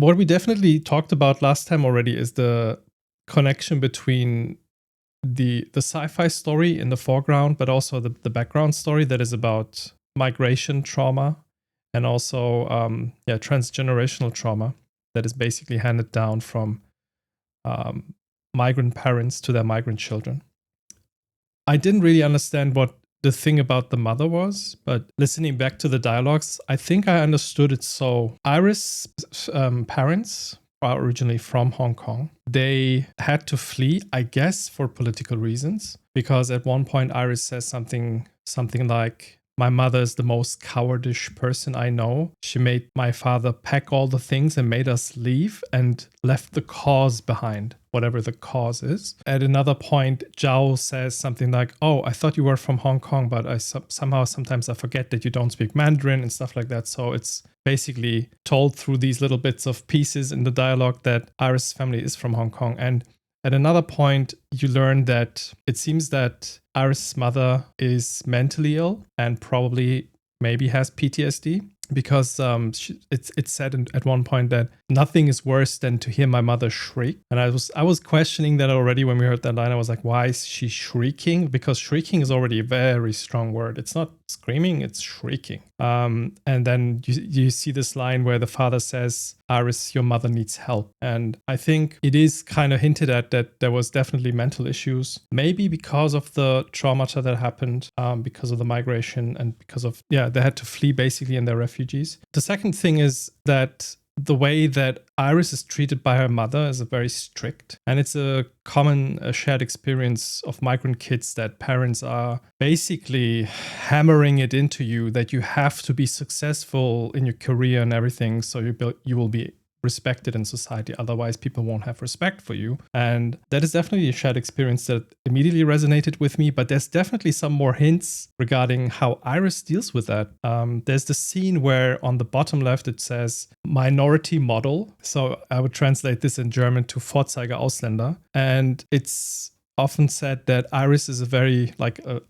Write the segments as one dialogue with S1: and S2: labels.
S1: what we definitely talked about last time already is the connection between the sci-fi story in the foreground, but also the background story that is about migration trauma and also transgenerational trauma that is basically handed down from migrant parents to their migrant children. I didn't really understand what the thing about the mother was, but listening back to the dialogues, I think I understood it. So Iris' parents are originally from Hong Kong. They had to flee, I guess, for political reasons, because at one point Iris says something like, "My mother is the most cowardish person I know. She made my father pack all the things and made us leave and left the cause behind," whatever the cause is. At another point, Zhao says something like, "Oh, I thought you were from Hong Kong, but I sometimes I forget that you don't speak Mandarin," and stuff like that. So it's basically told through these little bits of pieces in the dialogue that Iris' family is from Hong Kong. And at another point, you learn that it seems that Iris' mother is mentally ill and probably maybe has PTSD, because it's said at one point that nothing is worse than to hear my mother shriek. And I was questioning that already when we heard that line. I was like, why is she shrieking? Because shrieking is already a very strong word. It's not screaming, it's shrieking. And then you see this line where the father says, "Iris, your mother needs help." And I think it is kind of hinted at that there was definitely mental issues, maybe because of the traumata that happened, because of the migration, and because of, they had to flee basically in their refugees. The second thing is that the way that Iris is treated by her mother is very strict. And it's a common shared experience of migrant kids that parents are basically hammering it into you that you have to be successful in your career and everything, so you will be respected in society. Otherwise, people won't have respect for you. And that is definitely a shared experience that immediately resonated with me. But there's definitely some more hints regarding how Iris deals with that. There's the scene where on the bottom left it says minority model. So I would translate this in German to Vorzeiger Ausländer. And it's often said that Iris is a very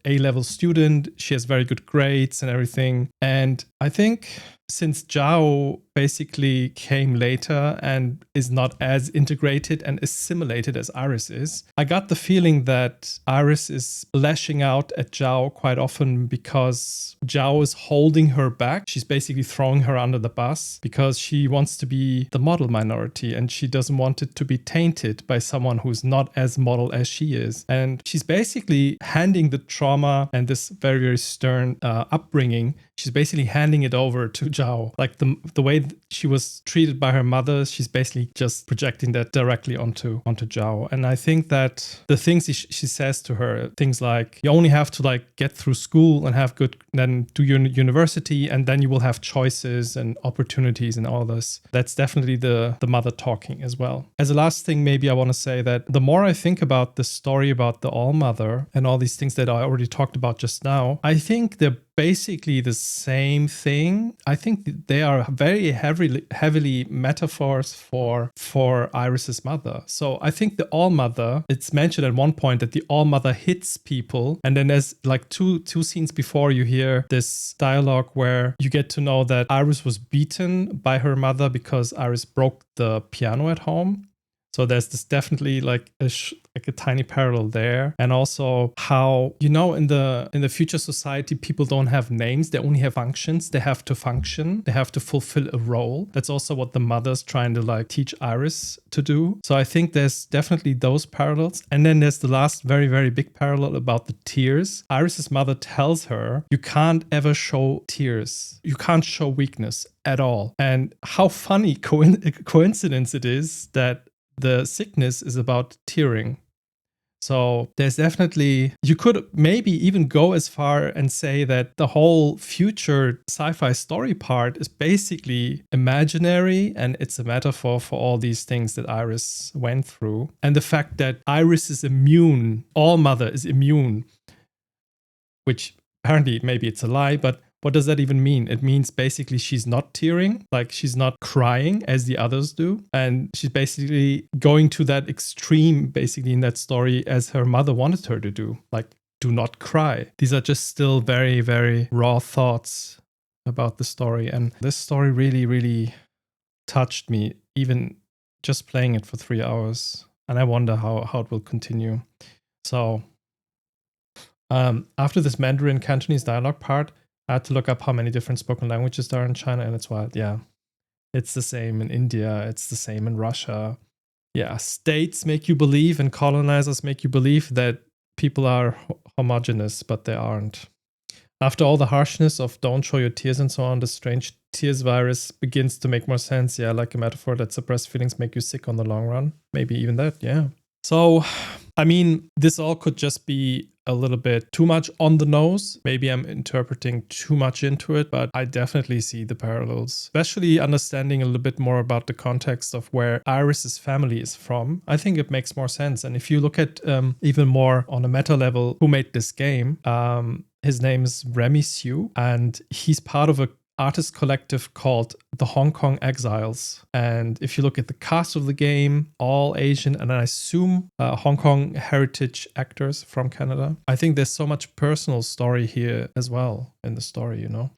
S1: A-level student. She has very good grades and everything. And I think since Zhao basically came later and is not as integrated and assimilated as Iris is, I got the feeling that Iris is lashing out at Zhao quite often because Zhao is holding her back. She's basically throwing her under the bus because she wants to be the model minority and she doesn't want it to be tainted by someone who's not as model as she is. And she's basically handing the trauma and this very, very stern upbringing, she's basically handing it over to Zhao. Like the way she was treated by her mother, she's basically just projecting that directly onto Zhao. And I think that the things she says to her, things like, you only have to get through school and have good, then do your university, and then you will have choices and opportunities and all this. That's definitely the mother talking as well. As a last thing, maybe I want to say that the more I think about the story about the All-Mother and all these things that I already talked about just now, I think they're basically the same thing. I think they are very heavily metaphors for Iris's mother. So I think the All-Mother, it's mentioned at one point that the All-Mother hits people, and then there's two scenes before you hear this dialogue where you get to know that Iris was beaten by her mother because Iris broke the piano at home. So there's this definitely a tiny parallel there. And also how, in the future society, people don't have names. They only have functions. They have to function. They have to fulfill a role. That's also what the mother's trying to teach Iris to do. So I think there's definitely those parallels. And then there's the last very, very big parallel about the tears. Iris's mother tells her, you can't ever show tears. You can't show weakness at all. And how funny coincidence it is that the sickness is about tearing. So there's definitely, you could maybe even go as far and say that the whole future sci-fi story part is basically imaginary, and it's a metaphor for all these things that Iris went through. And the fact that Iris is immune, All-Mother is immune, which apparently maybe it's a lie, but what does that even mean? It means basically she's not tearing, she's not crying as the others do. And she's basically going to that extreme, basically in that story, as her mother wanted her to do. Do not cry. These are just still very, very raw thoughts about the story. And this story really, really touched me, even just playing it for 3 hours. And I wonder how it will continue. So after this Mandarin Cantonese dialogue part, I had to look up how many different spoken languages there are in China, and it's wild. Yeah, it's the same in India. It's the same in Russia. Yeah, states make you believe and colonizers make you believe that people are homogenous, but they aren't. After all the harshness of don't show your tears and so on, the strange tears virus begins to make more sense. Yeah, like a metaphor that suppressed feelings make you sick on the long run. Maybe even that, yeah. So, I mean, this all could just be a little bit too much on the nose. Maybe I'm interpreting too much into it, but I definitely see the parallels, especially understanding a little bit more about the context of where Iris's family is from. I think it makes more sense. And if you look at even more on a meta level, who made this game, his name is Remy Siu, and he's part of a artist collective called the Hong Kong Exiles. And if you look at the cast of the game, all Asian and I assume Hong Kong heritage actors from Canada. I think there's so much personal story here as well in the story, you know?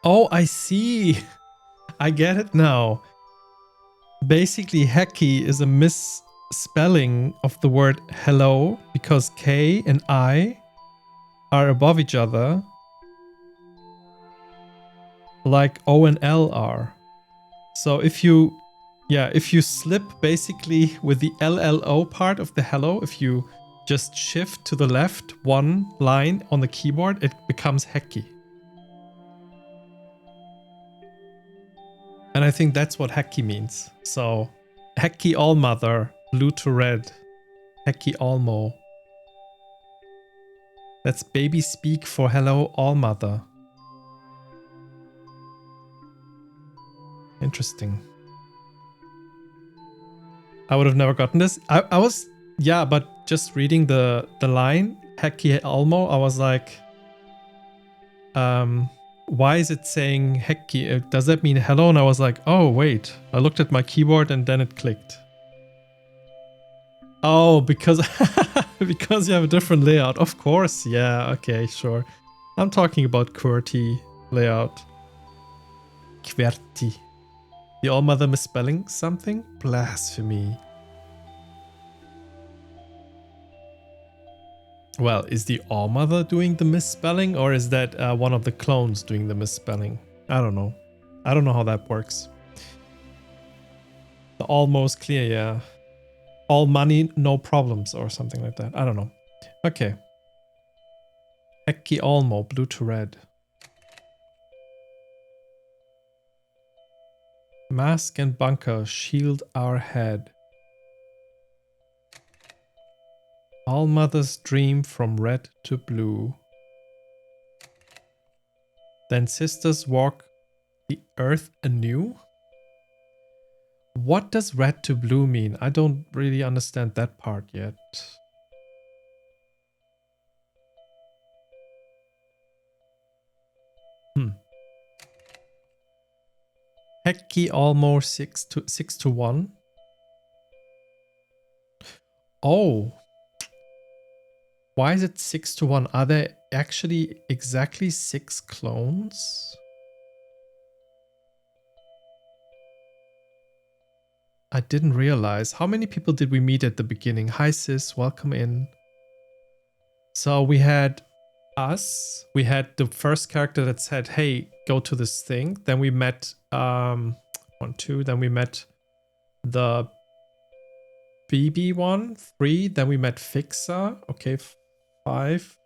S1: Oh, I see. I get it now. Basically, Hekki is a misspelling of the word hello because K and I are above each other like O and L are. So if you slip basically with the LLO part of the hello, if you just shift to the left one line on the keyboard, it becomes Hekki. And I think that's what Hekki means. So Hekki Allmother, blue to red. Hekki ALLMO. That's baby speak for hello Allmother. Interesting. I would have never gotten this. I was, yeah, but just reading the line, Hekki ALLMO, I was like, why is it saying Hekki? Does that mean hello? And I was like, oh, wait. I looked at my keyboard and then it clicked. Oh, because because you have a different layout. Of course. Yeah, okay, sure. I'm talking about QWERTY layout. QWERTY. The Allmother misspelling something? Blasphemy. Well, is the Allmother doing the misspelling, or is that one of the clones doing the misspelling? I don't know. I don't know how that works. The almost clear, yeah. All money, no problems, or something like that. I don't know. Okay. Hekki ALLMO, blue to red. Mask and bunker shield our head. Allmother's dream from red to blue. Then sisters walk the earth anew? What does red to blue mean? I don't really understand that part yet. Hekki ALLMO 6 to 1. Oh. Why is it 6 to 1? Are there actually exactly 6 clones? I didn't realize. How many people did we meet at the beginning? Hi sis, welcome in. So we had us. We had the first character that said, hey, go to this thing. Then we met 1, 2. Then we met the BB one, 3. Then we met Fixer. Okay, 5.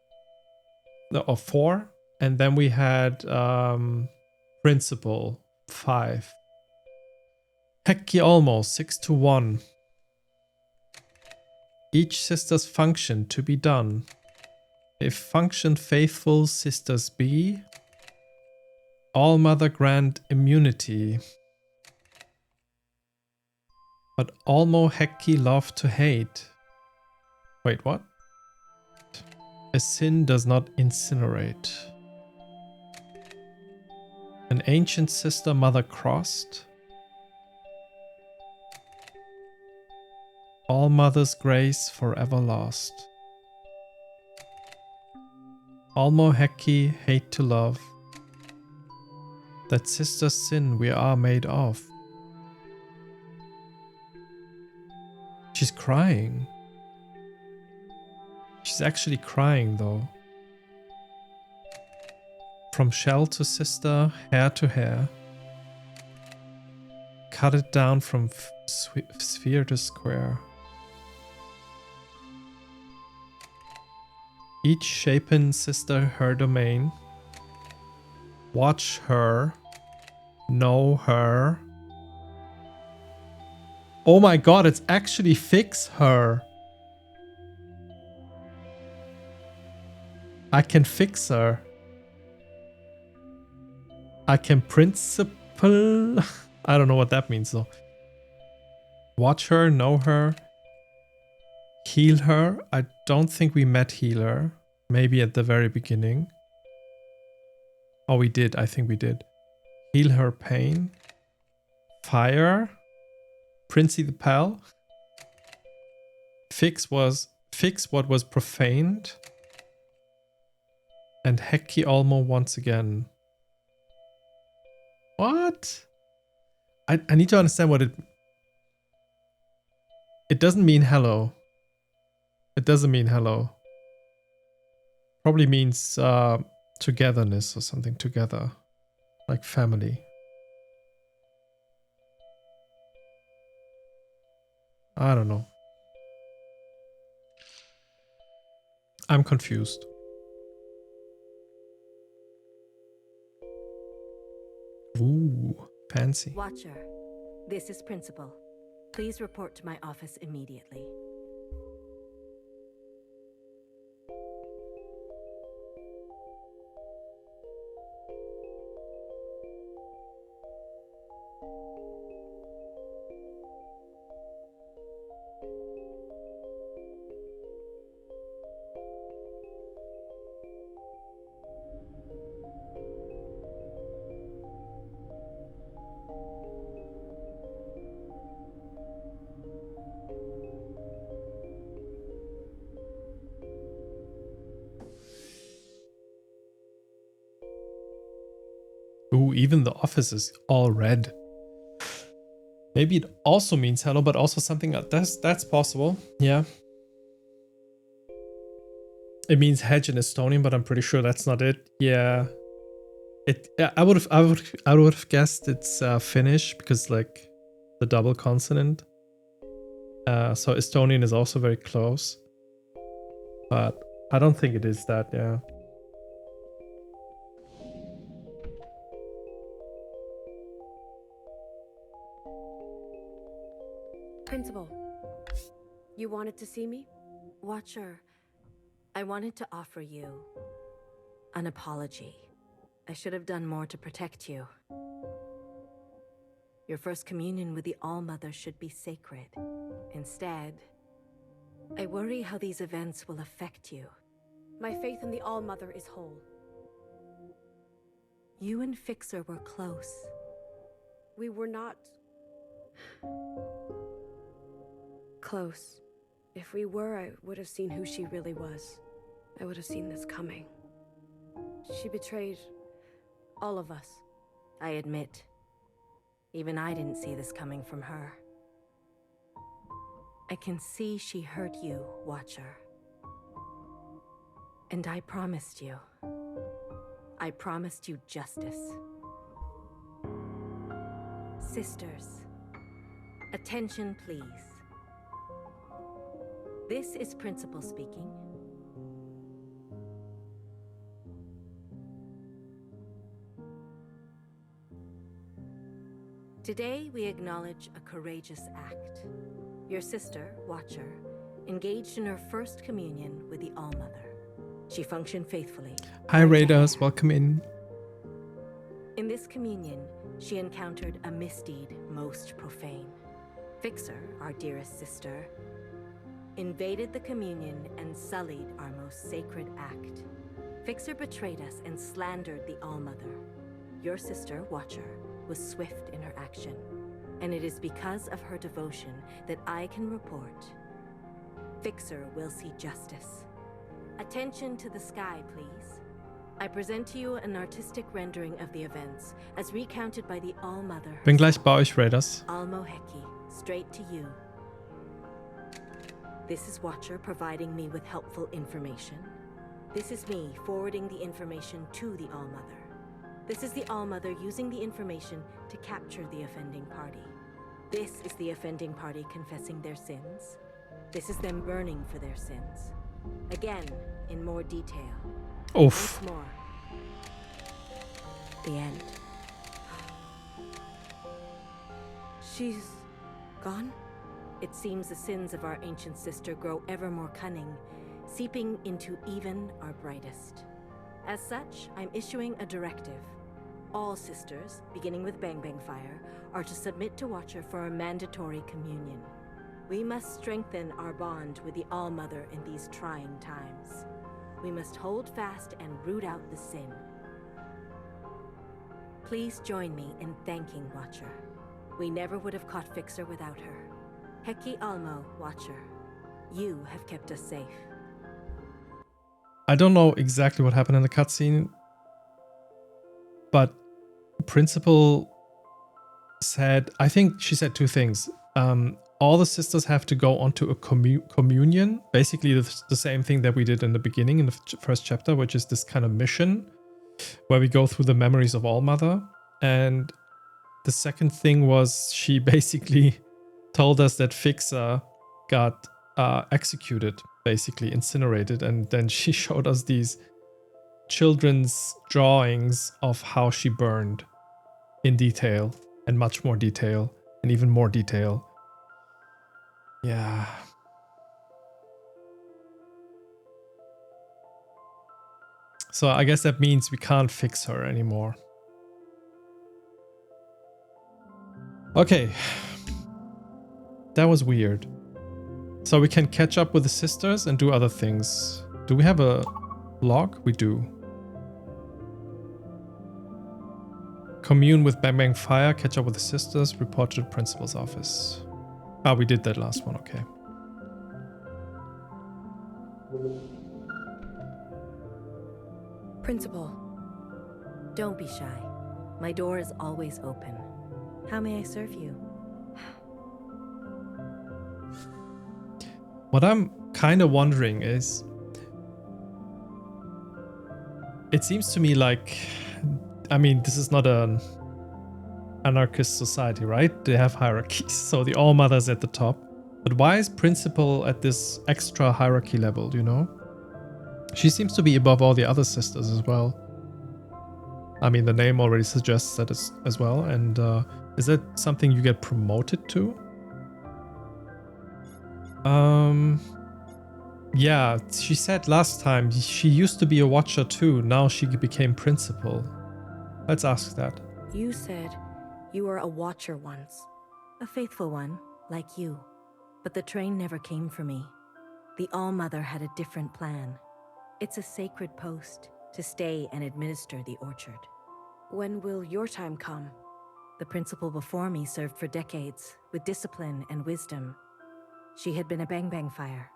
S1: Or 4. And then we had Principal, 5. Hekki ALLMO 6 to 1. Each sister's function to be done. If function faithful sisters be, Allmother grant immunity. But ALLMO Hekki love to hate. Wait, what? A sin does not incinerate. An Ancient sister, mother crossed. All mother's grace forever lost. ALLMO Hekki, hate to love. That sister's sin we are made of. She's crying. She's actually crying though. From shell to sister, hair to hair. Cut it down from sphere to square. Each shapen sister her domain. Watch her. Know her. Oh my god, it's actually fix her. I can fix her. I can principle. I don't know what that means though. Watch her, know her. Heal her. I don't think we met healer. Maybe at the very beginning. Oh, we did. I think we did. Heal her pain. Fire. Princey the Pal. Fix what was profaned. And Hekki ALLMO once again. What? I need to understand what it... It doesn't mean hello. It doesn't mean hello. Probably means togetherness or something together. Like family. I don't know. I'm confused. Ooh, fancy.
S2: Watcher, this is Principal. Please report to my office immediately.
S1: Ooh, even the office is all red. Maybe it also means hello, but also something else. That's possible. Yeah. It means hedge in Estonian, but I'm pretty sure that's not it. Yeah. I would have guessed it's Finnish because like the double consonant. So Estonian is also very close. But I don't think it is that, yeah.
S2: Principal, you wanted to see me? Watcher, I wanted to offer you an apology. I should have done more to protect you. Your first communion with the All-Mother should be sacred. Instead, I worry how these events will affect you.
S3: My faith in the All-Mother is whole.
S2: You and Fixer were close.
S3: We were not... close. If we were, I would have seen who she really was. I would have seen this coming. She betrayed all of us.
S2: I admit, even I didn't see this coming from her. I can see she hurt you, Watcher. And I promised you. I promised you justice. Sisters, attention please. This is Principal speaking. Today we acknowledge a courageous act. Your sister, Watcher, engaged in her first communion with the All-Mother. She functioned faithfully.
S1: Hi Raiders, welcome in.
S2: In this communion, she encountered a misdeed most profane. Fixer, our dearest sister, invaded the communion and sullied our most sacred act. Fixer betrayed us and slandered the All-Mother. Your sister, Watcher, was swift in her action, and it is because of her devotion that I can report Fixer will see justice. Attention to the sky, please. I present to you an artistic rendering of the events, as recounted by the All-Mother
S1: Bin gleich
S2: herself.
S1: bei euch, Raiders.
S2: ALLMO Hekki, straight to you. This is Watcher providing me with helpful information. This is me forwarding the information to the All-Mother. This is the All-Mother using the information to capture the offending party. This is the offending party confessing their sins. This is them burning for their sins. Again, in more detail.
S1: Oof.
S2: Once more. The end.
S3: She's gone?
S2: It seems the sins of our ancient sister grow ever more cunning, seeping into even our brightest. As such, I'm issuing a directive. All sisters, beginning with Bang Bang Fire, are to submit to Watcher for a mandatory communion. We must strengthen our bond with the All-Mother in these trying times. We must hold fast and root out the sin. Please join me in thanking Watcher. We never would have caught Fixer without her. Hekki ALLMO, Watcher. You have kept us safe.
S1: I don't know exactly what happened in the cutscene, but Principal said, I think she said two things. All the sisters have to go onto a communion, basically the same thing that we did in the beginning in the first chapter, which is this kind of mission where we go through the memories of All-Mother. And the second thing was she basically told us that Fixer got executed, basically incinerated, and then she showed us these children's drawings of how she burned in detail, and much more detail, and even more detail. Yeah. So I guess that means we can't fix her anymore. Okay. That was weird. So we can catch up with the sisters and do other things. Do we have a log? We do. Commune with Bang Bang Fire, catch up with the sisters, report to the principal's office. Ah, we did that last one, okay.
S3: Principal.
S2: Don't be shy. My door is always open. How may I serve you?
S1: What I'm kind of wondering is, it seems to me like, I mean, this is not an anarchist society, right? They have hierarchies, so the All-Mother's at the top. But why is Principal at this extra hierarchy level, you know? She seems to be above all the other sisters as well. I mean, the name already suggests that as well. And is that something you get promoted to? Yeah, she said last time she used to be a watcher too. Now she became principal. Let's ask that.
S3: You said you were a watcher once.
S2: A faithful one, like you. But the train never came for me. The All-Mother had a different plan. It's a sacred post to stay and administer the orchard.
S3: When will your time come?
S2: The principal before me served for decades, with discipline and wisdom. She had been a Bang Bang Fire.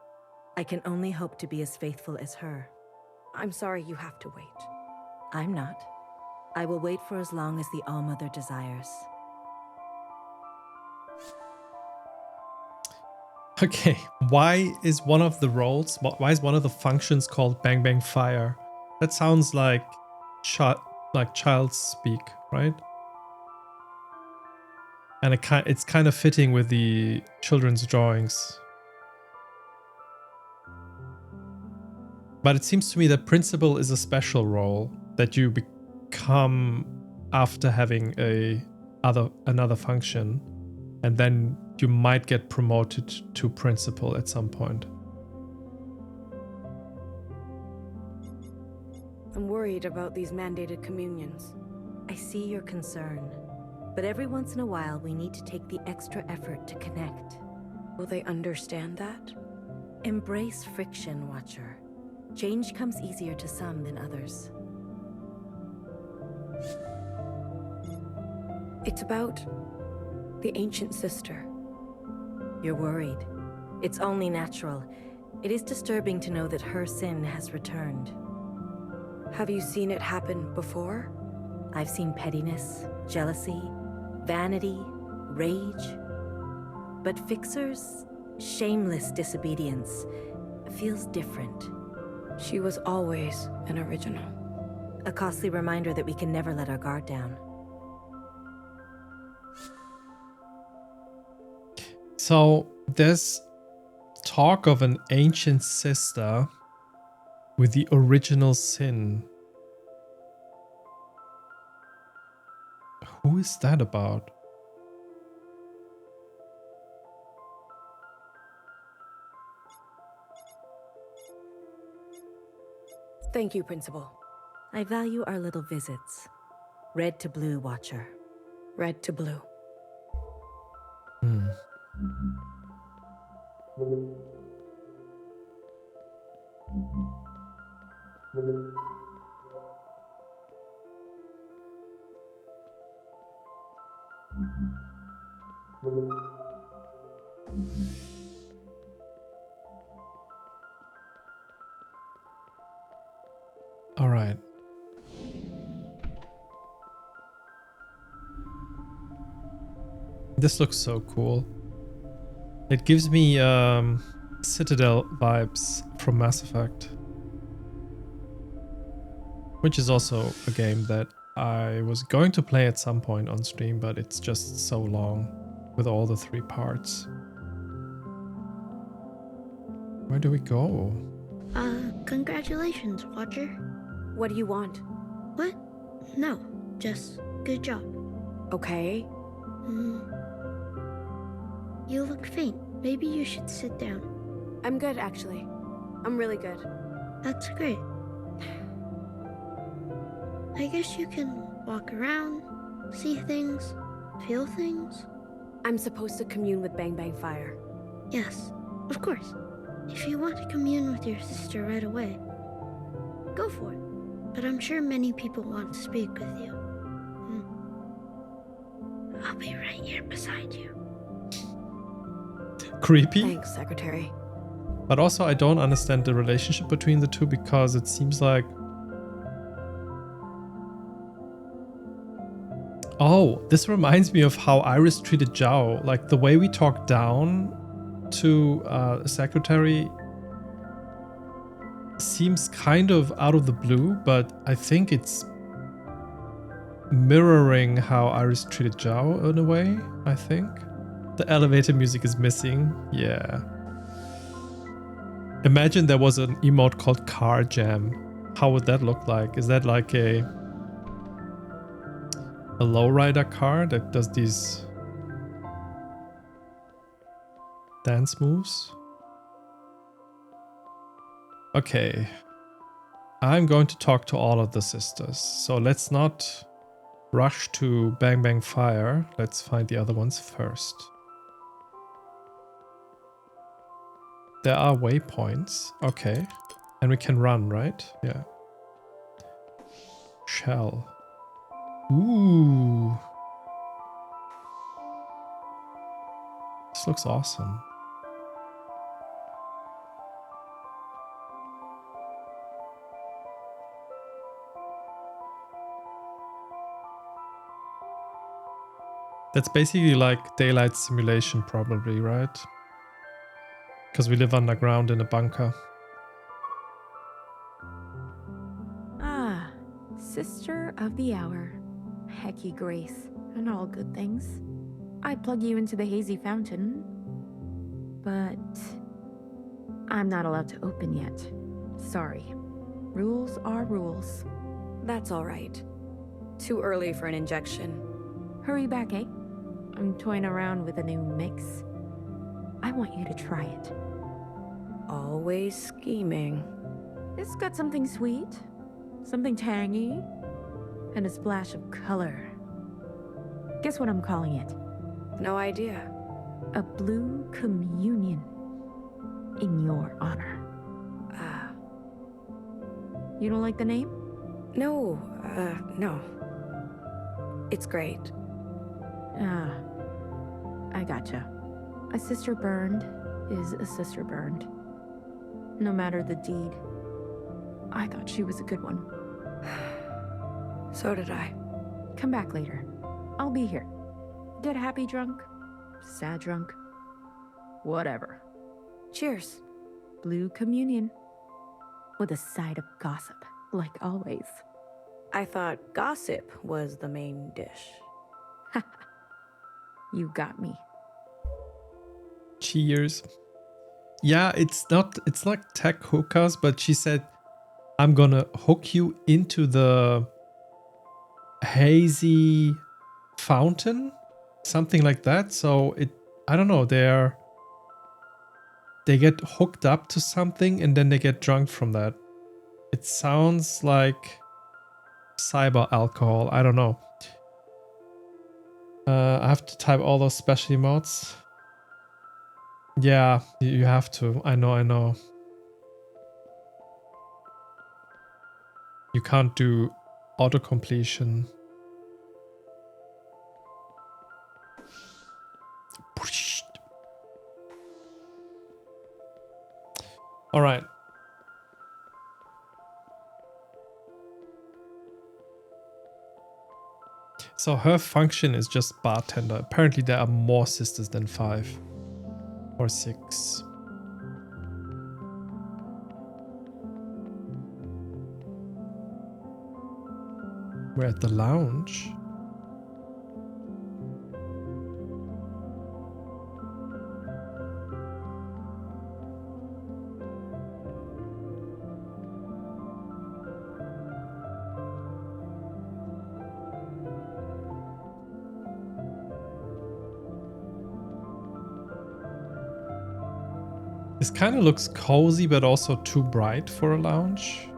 S2: I can only hope to be as faithful as her.
S3: I'm sorry you have to wait.
S2: I'm not. I will wait for as long as the All-Mother desires.
S1: Okay, why is one of the roles, why is one of the functions called Bang Bang Fire? That sounds like child's speak, right? And it's kind of fitting with the children's drawings. But it seems to me that principal is a special role that you become after having another function, and then you might get promoted to principal at some point.
S3: I'm worried about these mandated communions.
S2: I see your concern, but every once in a while we need to take the extra effort to connect.
S3: Will they understand that?
S2: Embrace friction, Watcher. Change comes easier to some than others.
S3: It's about the ancient sister.
S2: You're worried. It's only natural. It is disturbing to know that her sin has returned.
S3: Have you seen it happen before?
S2: I've seen pettiness, jealousy, vanity, rage. But Fixer's shameless disobedience feels different.
S3: She was always an original.
S2: A costly reminder that we can never let our guard down.
S1: So there's talk of an ancient sister with the original sin. Who is that about?
S3: Thank you, Principal.
S2: I value our little visits. Red to blue, Watcher.
S3: Red to blue.
S1: Hmm. All right. This looks so cool. It gives me Citadel vibes from Mass Effect, which is also a game that I was going to play at some point on stream, but it's just so long with all the 3 parts. Where do we go?
S4: Congratulations, Watcher.
S3: What do you want?
S4: What? No, just good job.
S3: Okay.
S4: You look faint. Maybe you should sit down.
S3: I'm good, actually. I'm really good.
S4: That's great. I guess you can walk around, see things, feel things.
S3: I'm supposed to commune with Bang Bang Fire.
S4: Yes, of course. If you want to commune with your sister right away, go for it. But I'm sure many people want to speak with you. I'll be right here beside you.
S1: Creepy.
S3: Thanks, Secretary.
S1: But also I don't understand the relationship between the two, because it seems like... Oh, this reminds me of how Iris treated Zhao. Like the way we talk down to Secretary seems kind of out of the blue, but I think it's mirroring how Iris treated Zhao in a way, I think. The elevator music is missing. Yeah. Imagine there was an emote called Car Jam. How would that look like? Is that like a lowrider car that does these dance moves? Okay. I'm going to talk to all of the sisters. So let's not rush to Bang Bang Fire. Let's find the other ones first. There are waypoints. Okay. And we can run, right? Yeah. Shell. Ooh. This looks awesome. That's basically like daylight simulation probably, right? Because we live underground in a bunker.
S5: Ah, Sister of the Hour. Hekki Grace, and all good things. I'd plug you into the hazy fountain, but I'm not allowed to open yet. Sorry. Rules are rules.
S3: That's all right. Too early for an injection.
S5: Hurry back, eh? I'm toying around with a new mix. I want you to try it.
S3: Always scheming.
S5: It's got something sweet, something tangy, and a splash of color. Guess what I'm calling it?
S3: No idea.
S5: A blue communion. In your honor. You don't like the name?
S3: No. No. It's great.
S5: Ah, I gotcha. A sister burned is a sister burned. No matter the deed. I thought she was a good one.
S3: So did I.
S5: Come back later. I'll be here. Get happy drunk, sad drunk, whatever.
S3: Cheers.
S5: Blue communion. With a side of gossip, like always.
S3: I thought gossip was the main dish.
S5: You got me.
S1: Cheers. Yeah, it's like tech hookahs, but she said, I'm gonna hook you into the hazy fountain, something like that. So I don't know, they get hooked up to something and then they get drunk from that. It sounds like cyber alcohol. I don't know. I have to type all those special emotes. Yeah, you have to. I know. You can't do auto completion. All right. So her function is just bartender. Apparently there are more sisters than 5 or 6. We're at the lounge. This kind of looks cozy, but also too bright for a lounge.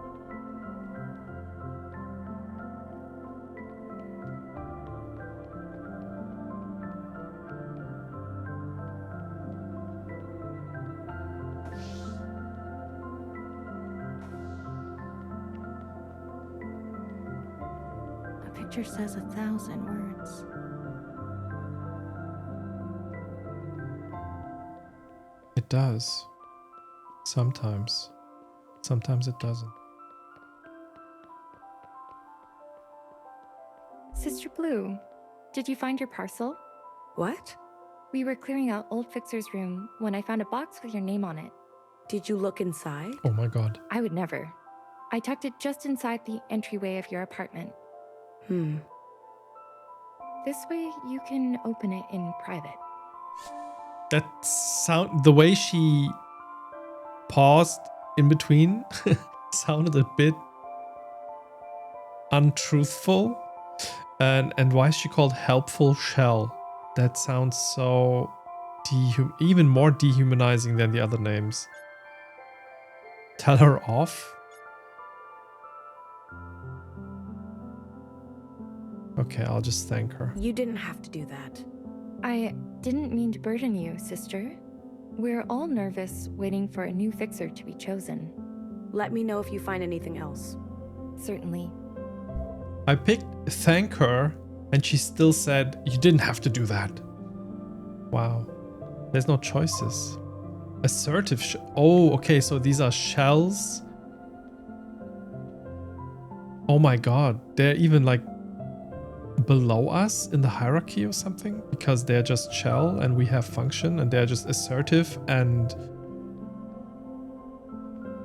S2: A picture says 1,000 words.
S1: It does. Sometimes. Sometimes it doesn't.
S6: Sister Blue, did you find your parcel?
S3: What?
S6: We were clearing out old Fixer's room when I found a box with your name on it.
S3: Did you look inside?
S1: Oh my god.
S6: I would never. I tucked it just inside the entryway of your apartment. This way you can open it in private.
S1: That sound, the way she paused in between sounded a bit untruthful. And why is she called Helpful Shell? That sounds so even more dehumanizing than the other names. Tell her off? Okay, I'll just thank her.
S3: You didn't have to do that.
S6: I didn't mean to burden you, sister. We're all nervous waiting for a new Fixer to be chosen.
S3: Let me know if you find anything else.
S6: Certainly.
S1: I picked thank her and she still said you didn't have to do that. Wow. There's no choices. Assertive oh, okay, so these are shells. Oh my god, they're even like below us in the hierarchy or something, because they're just shell and we have function, and they're just assertive and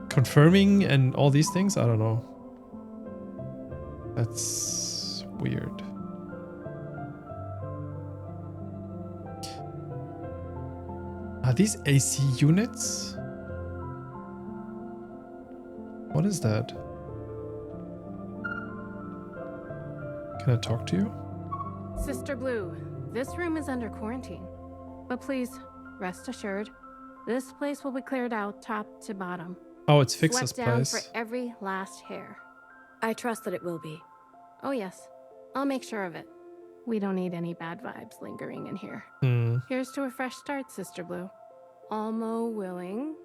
S1: confirming and all these things. I don't know. That's weird. Are these AC units? What is that? Can I talk to you?
S7: Sister Blue, this room is under quarantine. But please, rest assured, this place will be cleared out top to bottom.
S1: Oh, it's Fixer's
S7: Swept down
S1: place.
S7: for every last hair.
S3: I trust that it will be.
S7: Oh yes, I'll make sure of it. We don't need any bad vibes lingering in here. Here's to a fresh start, Sister Blue. ALLMO willing,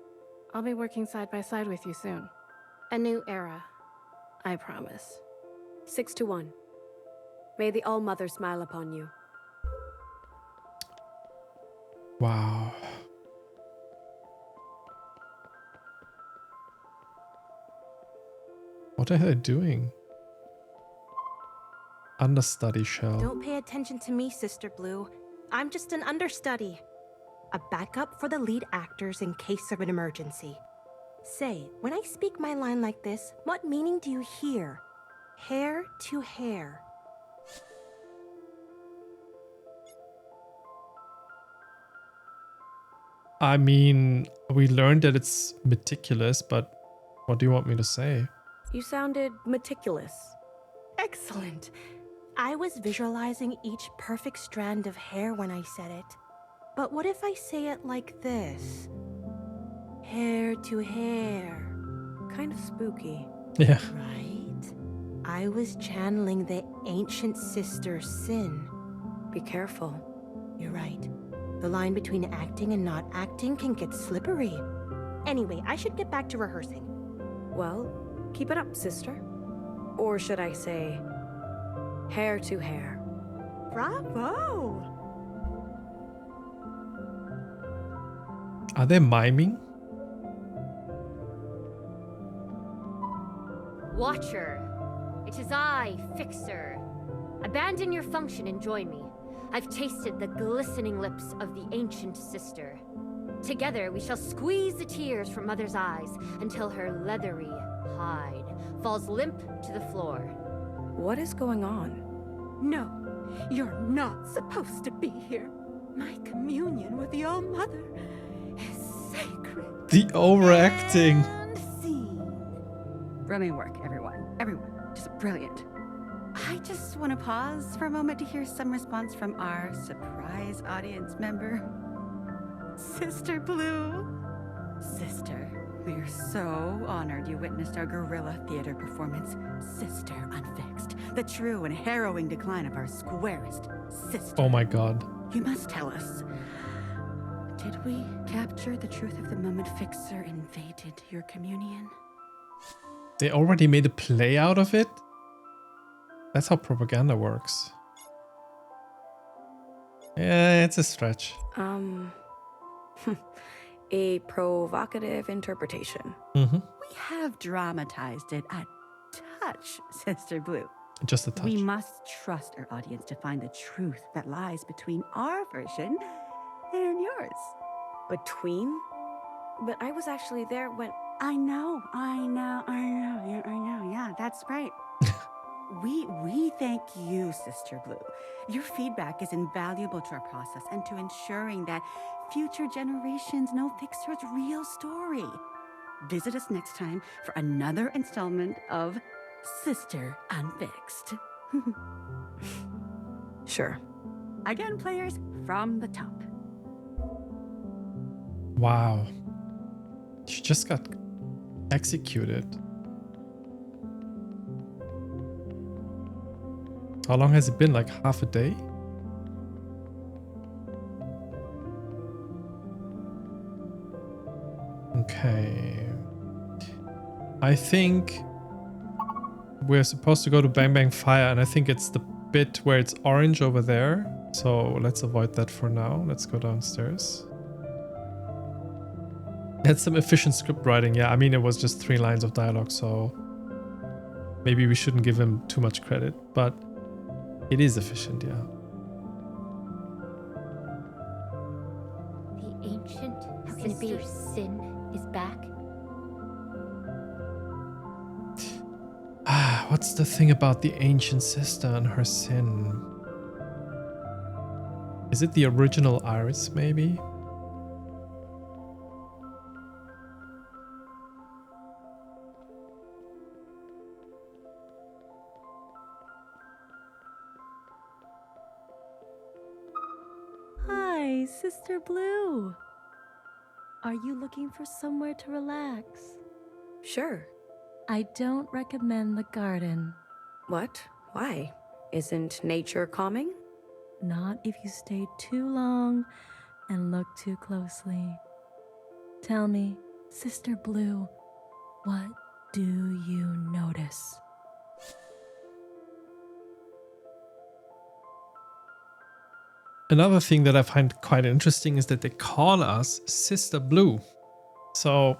S7: I'll be working side by side with you soon. A new era, I promise.
S3: 6 to 1. May the All-Mother smile upon you.
S1: Wow. What are they doing? Understudy shell.
S8: Don't pay attention to me, Sister Blue. I'm just an understudy. A backup for the lead actors in case of an emergency. Say, when I speak my line like this, what meaning do you hear? Hair to hair.
S1: I mean, we learned that it's meticulous, but what do you want me to say?
S3: You sounded meticulous.
S8: Excellent. I was visualizing each perfect strand of hair when I said it. But what if I say it like this? Hair to hair.
S3: Kind of spooky.
S1: Yeah.
S8: Right? I was channeling the ancient sister's sin.
S3: Be careful.
S8: You're right. The line between acting and not acting can get slippery. Anyway, I should get back to rehearsing.
S3: Well, keep it up, sister. Or should I say, hair to hair.
S8: Bravo!
S1: Are they miming?
S9: Watcher, it is I, Fixer. Abandon your function and join me. I've tasted the glistening lips of the ancient sister. Together we shall squeeze the tears from Mother's eyes until her leathery hide falls limp to the floor.
S3: What is going on?
S8: No, you're not supposed to be here. My communion with the All-Mother is sacred.
S1: The overacting.
S8: And scene.
S10: Brilliant work, everyone. Everyone. Just brilliant. I just want to pause for a moment to hear some response from our surprise audience member. Sister Blue. Sister, we are so honored you witnessed our guerrilla theater performance, Sister Unfixed, the true and harrowing decline of our squarest sister.
S1: Oh my god.
S10: You must tell us, did we capture the truth of the moment Fixer invaded your communion?
S1: They already made a play out of it? That's how propaganda works. Yeah, it's a stretch.
S3: A provocative interpretation.
S1: Mm-hmm.
S10: We have dramatized it a touch, Sister Blue.
S1: Just a touch.
S10: We must trust our audience to find the truth that lies between our version and yours.
S3: Between? But I was actually there when...
S10: I know. Yeah, that's right. We thank you, Sister Blue. Your feedback is invaluable to our process and to ensuring that future generations know Fixer's real story. Visit us next time for another installment of Sister Unfixed.
S3: Sure.
S10: Again, players, from the top.
S1: Wow. She just got executed. How long has it been? Like half a day? Okay. I think we're supposed to go to Bang Bang Fire, and I think it's the bit where it's orange over there. So let's avoid that for now. Let's go downstairs. That's some efficient script writing. Yeah, I mean, it was just 3 lines of dialogue, so maybe we shouldn't give him too much credit, but it is efficient, yeah.
S9: The ancient sister's sin is back.
S1: What's the thing about the ancient sister and her sin? Is it the original Iris, maybe?
S8: Hi, Sister Blue. Are you looking for somewhere to relax?
S3: Sure.
S8: I don't recommend the garden.
S3: What? Why? Isn't nature calming?
S8: Not if you stay too long and look too closely. Tell me, Sister Blue, what do you notice?
S1: Another thing that I find quite interesting is that they call us Sister Blue. So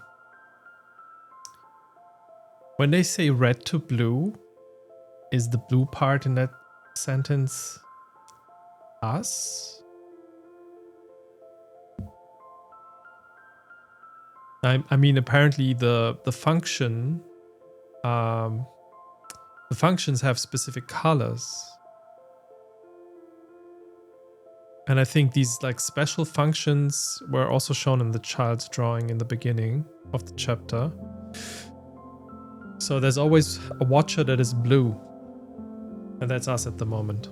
S1: when they say red to blue, is the blue part in that sentence us? I mean, apparently the function, the functions have specific colors. And I think these like special functions were also shown in the child's drawing in the beginning of the chapter. So there's always a watcher that is blue. And that's us at the moment.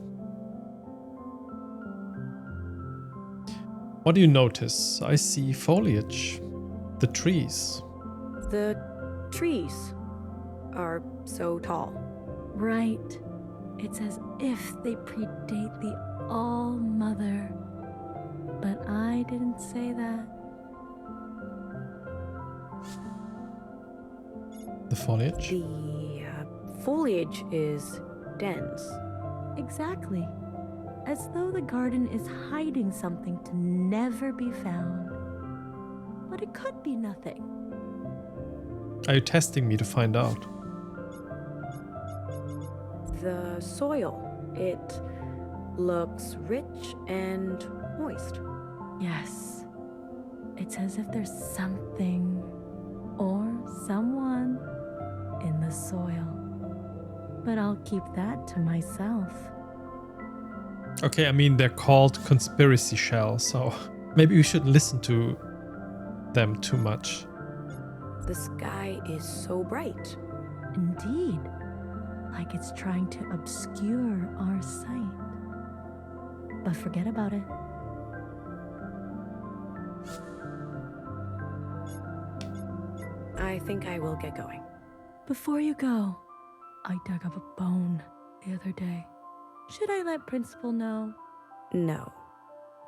S1: What do you notice? I see foliage. The trees.
S3: The trees are so tall.
S5: Right. It's as if they predate the All-Mother. But I didn't say that.
S1: The foliage?
S3: The foliage is dense.
S5: Exactly. As though the garden is hiding something to never be found. But it could be nothing.
S1: Are you testing me to find out?
S3: The soil, it looks rich and moist.
S5: Yes. It's as if there's something or someone in the soil. But I'll keep that to myself.
S1: Okay, I mean, they're called conspiracy shells, so maybe we shouldn't listen to them too much.
S3: The sky is so bright.
S5: Indeed. Like it's trying to obscure our sight. But forget about it.
S3: I think I will get going.
S5: Before you go, I dug up a bone the other day. Should I let Principal know?
S3: No.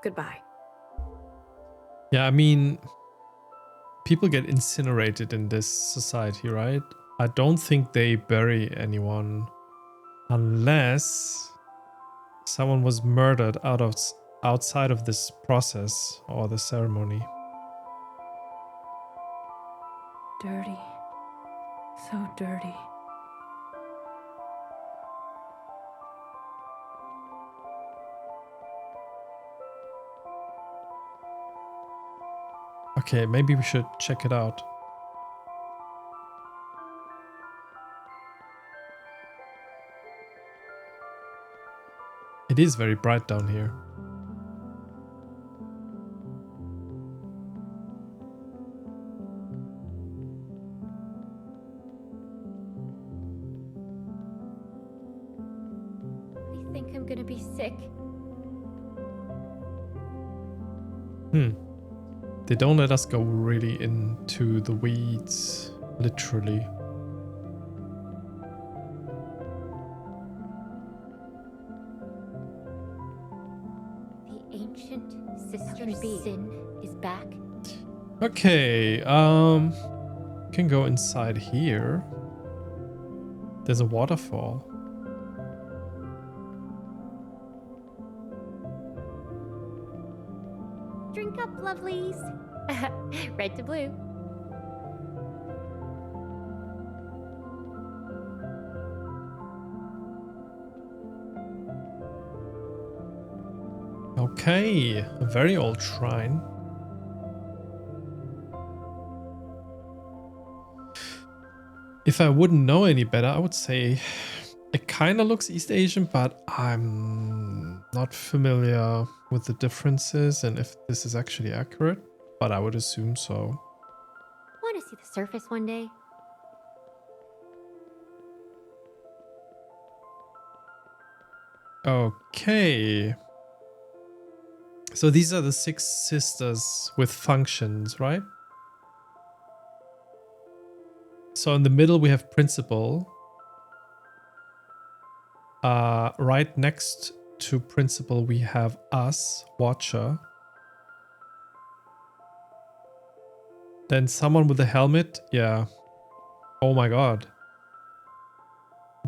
S3: Goodbye.
S1: Yeah, I mean, people get incinerated in this society, right? I don't think they bury anyone unless someone was murdered outside of this process or the ceremony.
S5: Dirty. So dirty.
S1: Okay, maybe we should check it out. It is very bright down here.
S9: I think I'm gonna be sick.
S1: They don't let us go really into the weeds, literally.
S9: The ancient sister Sin is back.
S1: Okay, can go inside here. There's a waterfall.
S9: Drink up, lovelies. Red to blue.
S1: Okay, a very old shrine. If I wouldn't know any better, I would say it kind of looks East Asian, but I'm not familiar with the differences and if this is actually accurate, but I would assume so.
S9: Want to see the surface one day?
S1: Okay. So these are the 6 sisters with functions, right? So in the middle we have Principal. Right next to Principal we have us, Watcher. Then someone with a helmet. Yeah. Oh my god.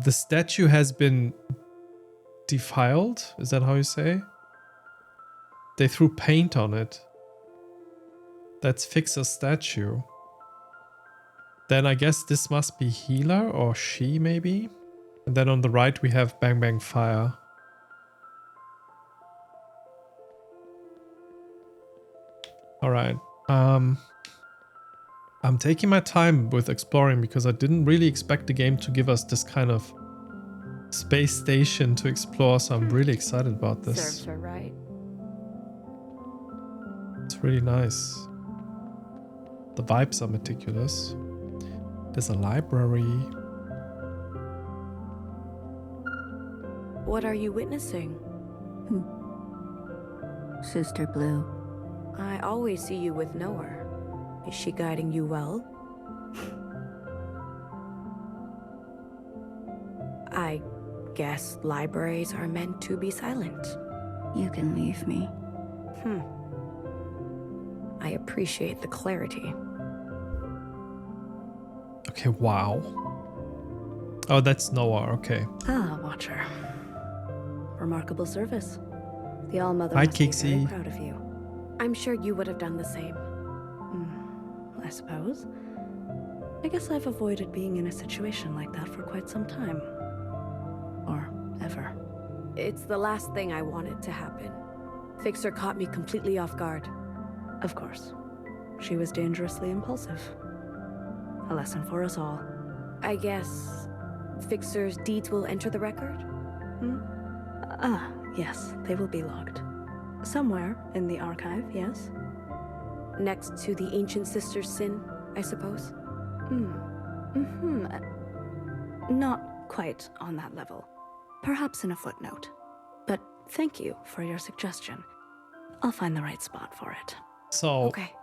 S1: The statue has been defiled. Is that how you say? they threw paint on it. That's Fixer's statue. Then I guess this must be Healer or she maybe. And then on the right we have Bang Bang Fire. Alright. I'm taking my time with exploring because I didn't really expect the game to give us this kind of space station to explore, so I'm really excited about this.
S3: Serves her right.
S1: It's really nice. The vibes are meticulous. There's a library.
S3: What are you witnessing?
S10: Sister Blue.
S3: I always see you with Noah. Is she guiding you well? I guess libraries are meant to be silent.
S10: You can leave me.
S3: I appreciate the clarity.
S1: Okay, wow. Oh, that's Noah, okay.
S3: Ah, Watcher. Remarkable service. The All-Mother
S1: Hi,
S3: must be very
S1: Kixie.
S3: proud of you. I'm sure you would have done the same. I suppose. I guess I've avoided being in a situation like that for quite some time. Or ever. It's the last thing I wanted to happen. Fixer caught me completely off guard. Of course. She was dangerously impulsive. A lesson for us all. I guess Fixer's deeds will enter the record? Yes, they will be logged. Somewhere in the archive, yes? Next to the ancient sister's sin, I suppose? Not quite on that level. Perhaps in a footnote. But thank you for your suggestion. I'll find the right spot for it.
S1: So,
S3: Okay.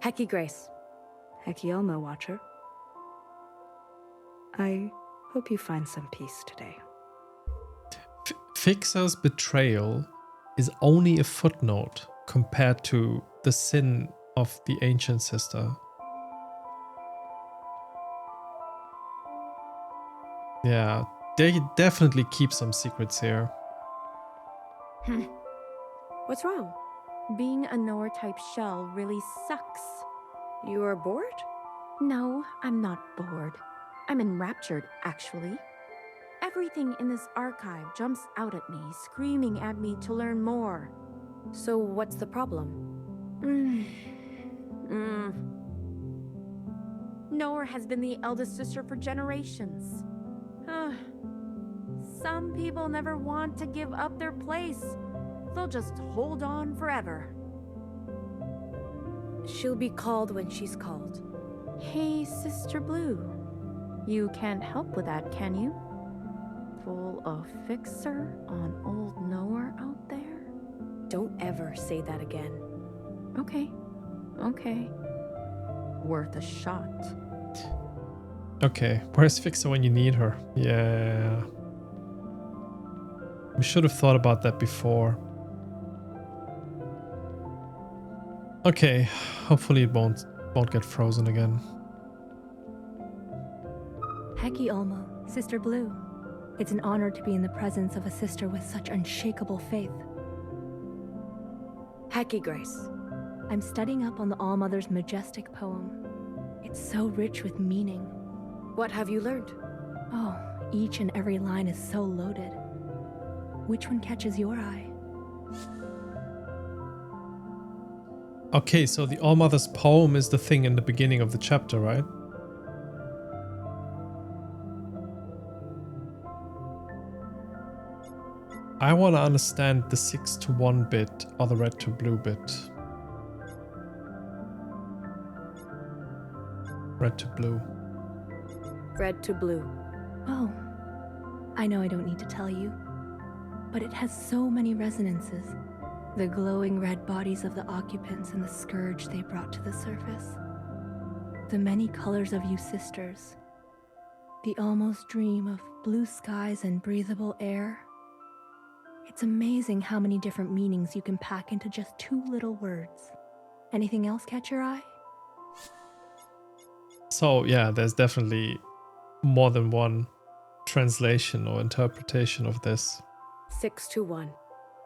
S3: Hekki Grace. Hekki ALLMO, Watcher. I hope you find some peace today.
S1: Fixer's betrayal is only a footnote compared to the sin of the ancient sister. Yeah, they definitely keep some secrets here.
S3: What's wrong?
S5: Being a Noah type shell really sucks.
S3: You are bored?
S5: No, I'm not bored. I'm enraptured, actually. Everything in this archive jumps out at me, screaming at me to learn more.
S3: So what's the problem?
S5: Noah has been the eldest sister for generations. Some people never want to give up their place. They'll just hold on forever.
S3: She'll be called when she's called.
S5: Hey, Sister Blue. You can't help with that, can you? Full of Fixer on old Noah out there?
S3: Don't ever say that again.
S5: Okay. Worth a shot.
S1: Okay, where's Fixer when you need her? Yeah. We should have thought about that before. Okay, hopefully it won't get frozen again.
S6: Hekki ALLMO, Sister Blue. It's an honor to be in the presence of a sister with such unshakable faith.
S3: Hekki Grace.
S6: I'm studying up on the All-Mother's majestic poem. It's so rich with meaning.
S3: What have you learned?
S6: Oh, each and every line is so loaded. Which one catches your eye?
S1: Okay, so the All-Mother's poem is the thing in the beginning of the chapter, right? I want to understand the 6-to-1 bit or the red to blue bit. Red to blue.
S3: Red to blue.
S6: Oh, I know I don't need to tell you, but it has so many resonances. The glowing red bodies of the occupants and the scourge they brought to the surface. The many colors of you sisters. The almost dream of blue skies and breathable air. It's amazing how many different meanings you can pack into just 2 little words. Anything else catch your eye?
S1: So yeah, there's definitely more than one translation or interpretation of this.
S3: 6-to-1.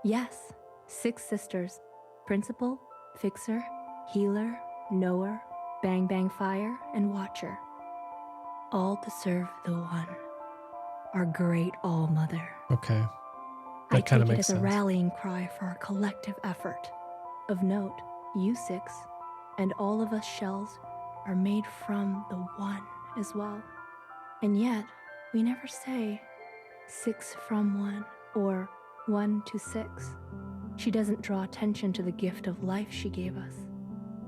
S6: Yes, 6 sisters: Principal, Fixer, Healer, Knower, Bang Bang Fire, and Watcher. All to serve the One, our great All-Mother.
S1: Okay.
S6: I
S1: That kind
S6: take
S1: of
S6: it
S1: makes
S6: as a
S1: sense.
S6: rallying cry for our collective effort. Of note, you 6 and all of us shells are made from the One as well. And yet, we never say 6 from 1 or 1 to 6. She doesn't draw attention to the gift of life she gave us.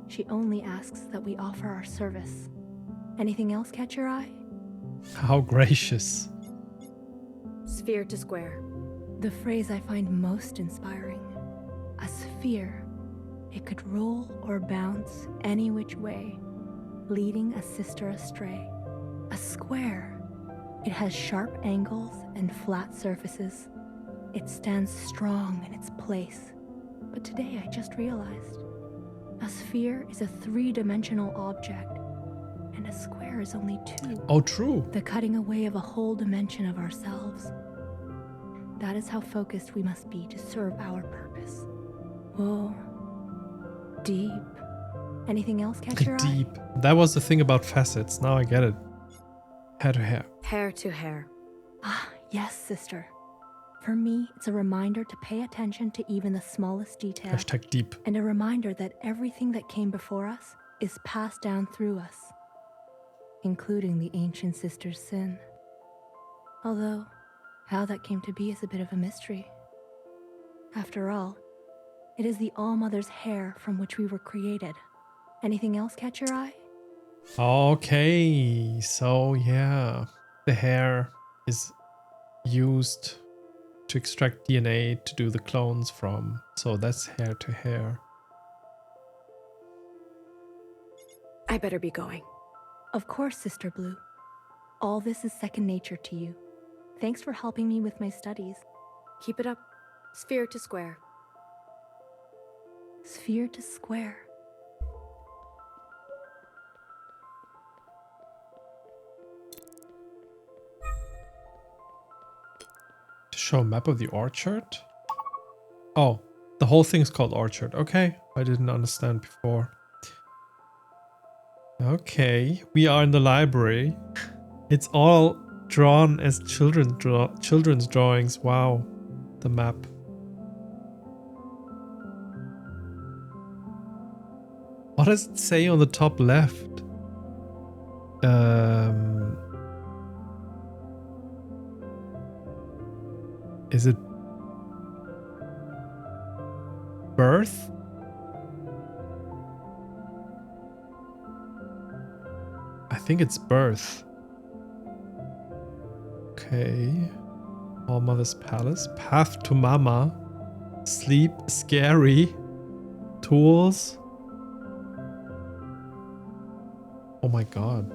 S6: She only asks that we offer our service. Anything else catch your eye?
S1: How gracious.
S2: Sphere to square.
S6: The phrase I find most inspiring. A sphere. It could roll or bounce any which way, leading a sister astray. A square. It has sharp angles and flat surfaces. It stands strong in its place. But today I just realized, a sphere is a 3-dimensional object, and a square is only 2.
S1: Oh, true.
S6: The cutting away of a whole dimension of ourselves. That is how focused we must be to serve our purpose. Whoa. Deep. Anything else catch your eye?
S1: Deep. That was the thing about facets. Now I get it. Hair to hair.
S2: Hair to hair.
S6: Ah, yes, sister. For me, it's a reminder to pay attention to even the smallest detail.
S1: Hashtag deep.
S6: And a reminder that everything that came before us is passed down through us, including the ancient sister's sin. Although, how that came to be is a bit of a mystery. After all, it is the All-Mother's hair from which we were created. Anything else catch your eye?
S1: Okay, so yeah, the hair is used to extract DNA to do the clones from. So that's hair to hair.
S2: I better be going.
S6: Of course, Sister Blue. All this is second nature to you. Thanks for helping me with my studies.
S2: Keep it up. Sphere to square.
S6: Sphere to square.
S1: To show a map of the orchard? Oh, the whole thing is called orchard. Okay, I didn't understand before. Okay, we are in the library. It's all drawn as children's drawings. Wow, the map. What does it say on the top left? Is it birth? I think it's birth. Okay. All Mother's Palace. Path to Mama. Sleep. Scary. Tools. Oh my god.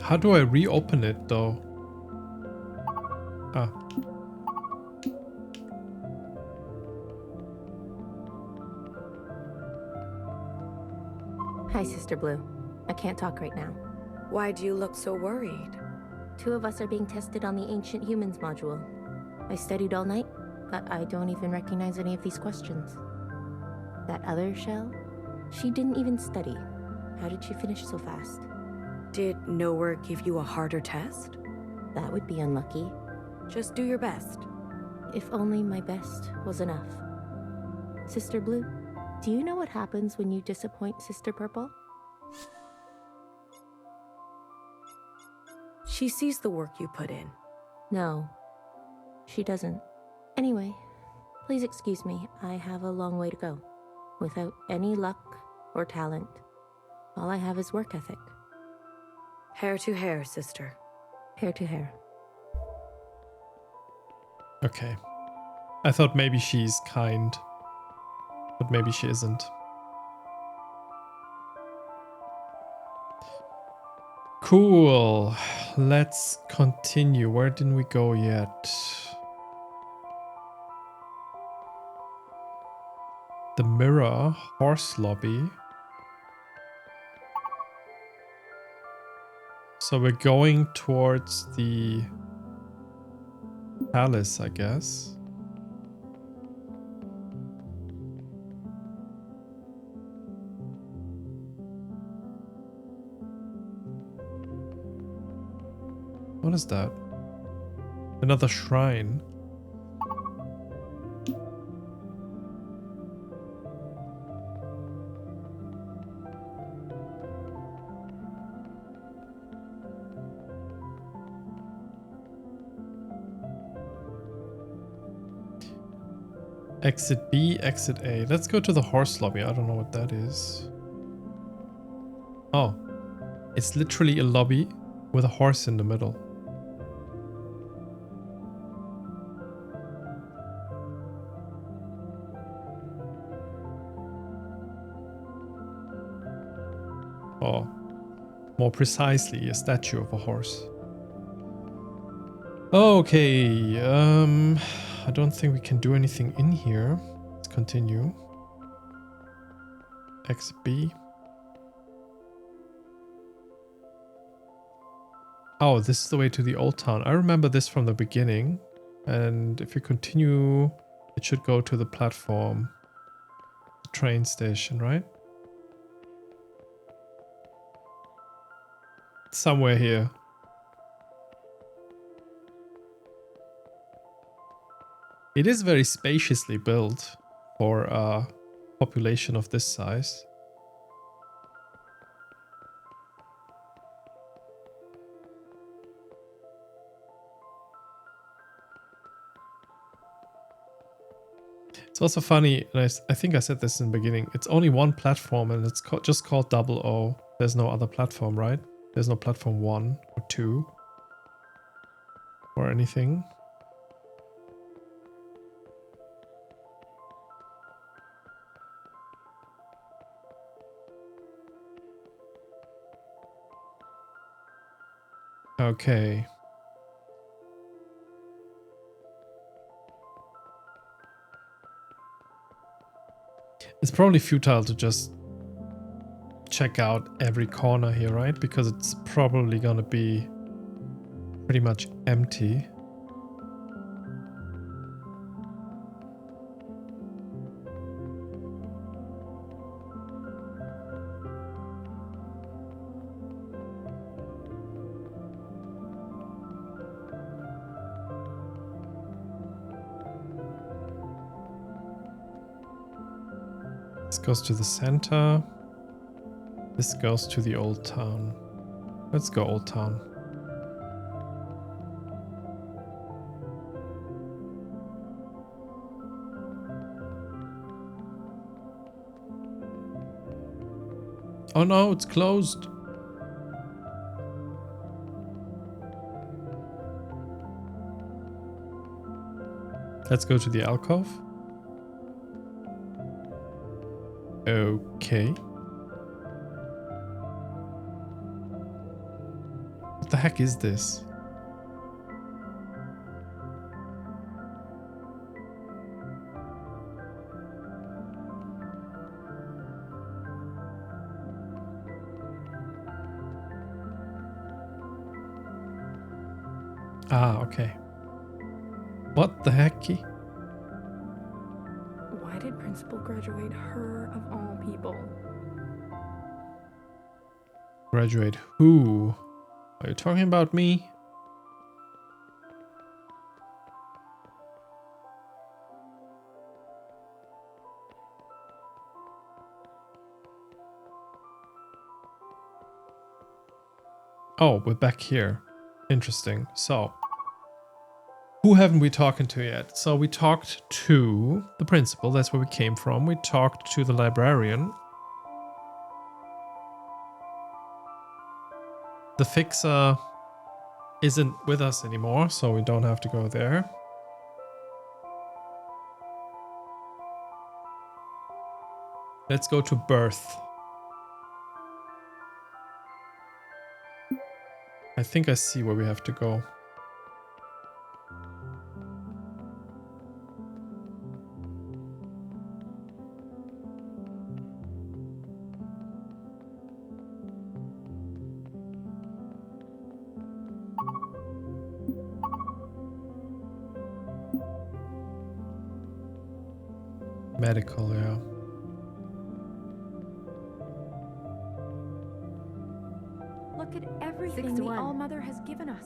S1: How do I reopen it though? Ah.
S9: Hi, Sister Blue. I can't talk right now.
S2: Why do you look so worried?
S9: 2 of us are being tested on the Ancient Humans module. I studied all night, but I don't even recognize any of these questions. That other shell? She didn't even study. How did she finish so fast?
S2: Did Knower give you a harder test?
S9: That would be unlucky.
S2: Just do your best.
S9: If only my best was enough. Sister Blue, do you know what happens when you disappoint Sister Purple?
S2: She sees the work you put in.
S9: No, she doesn't. Anyway, please excuse me. I have a long way to go. Without any luck or talent, all I have is work ethic.
S2: Hair to hair, sister.
S9: Hair to hair.
S1: Okay. I thought maybe she's kind, but maybe she isn't. Cool. Let's continue. Where didn't we go yet? The mirror, horse lobby. So we're going towards the palace, I guess. What is that? Another shrine. Exit B, exit A. Let's go to the horse lobby. I don't know what that is. Oh, it's literally a lobby with a horse in the middle. Or more precisely, a statue of a horse. Okay, I don't think we can do anything in here. Let's continue. Exit B. Oh, this is the way to the old town. I remember this from the beginning. And if you continue, it should go to the platform. The train station, right? Somewhere here. It is very spaciously built for a population of this size. It's also funny, and I think I said this in the beginning, it's only one platform and it's just called 00. There's no other platform, right? There's no platform 1 or 2 or anything. Okay. It's probably futile to just check out every corner here, right? Because it's probably gonna be pretty much empty. This goes to the center. This goes to the old town. Let's go old town. Oh no, it's closed. Let's go to the alcove. Okay. What the heck is this? Ah, okay. What the heck?
S3: Why did Principal graduate her of all people?
S1: Graduate who? Are you talking about me? Oh, we're back here. Interesting. So, who haven't we talking to yet? So we talked to the principal. That's where we came from. We talked to the librarian. The fixer isn't with us anymore, so we don't have to go there. Let's go to birth. I think I see where we have to go. Medical, yeah.
S5: Look at everything
S7: 6 to
S5: the
S7: 1.
S5: All-Mother has given us.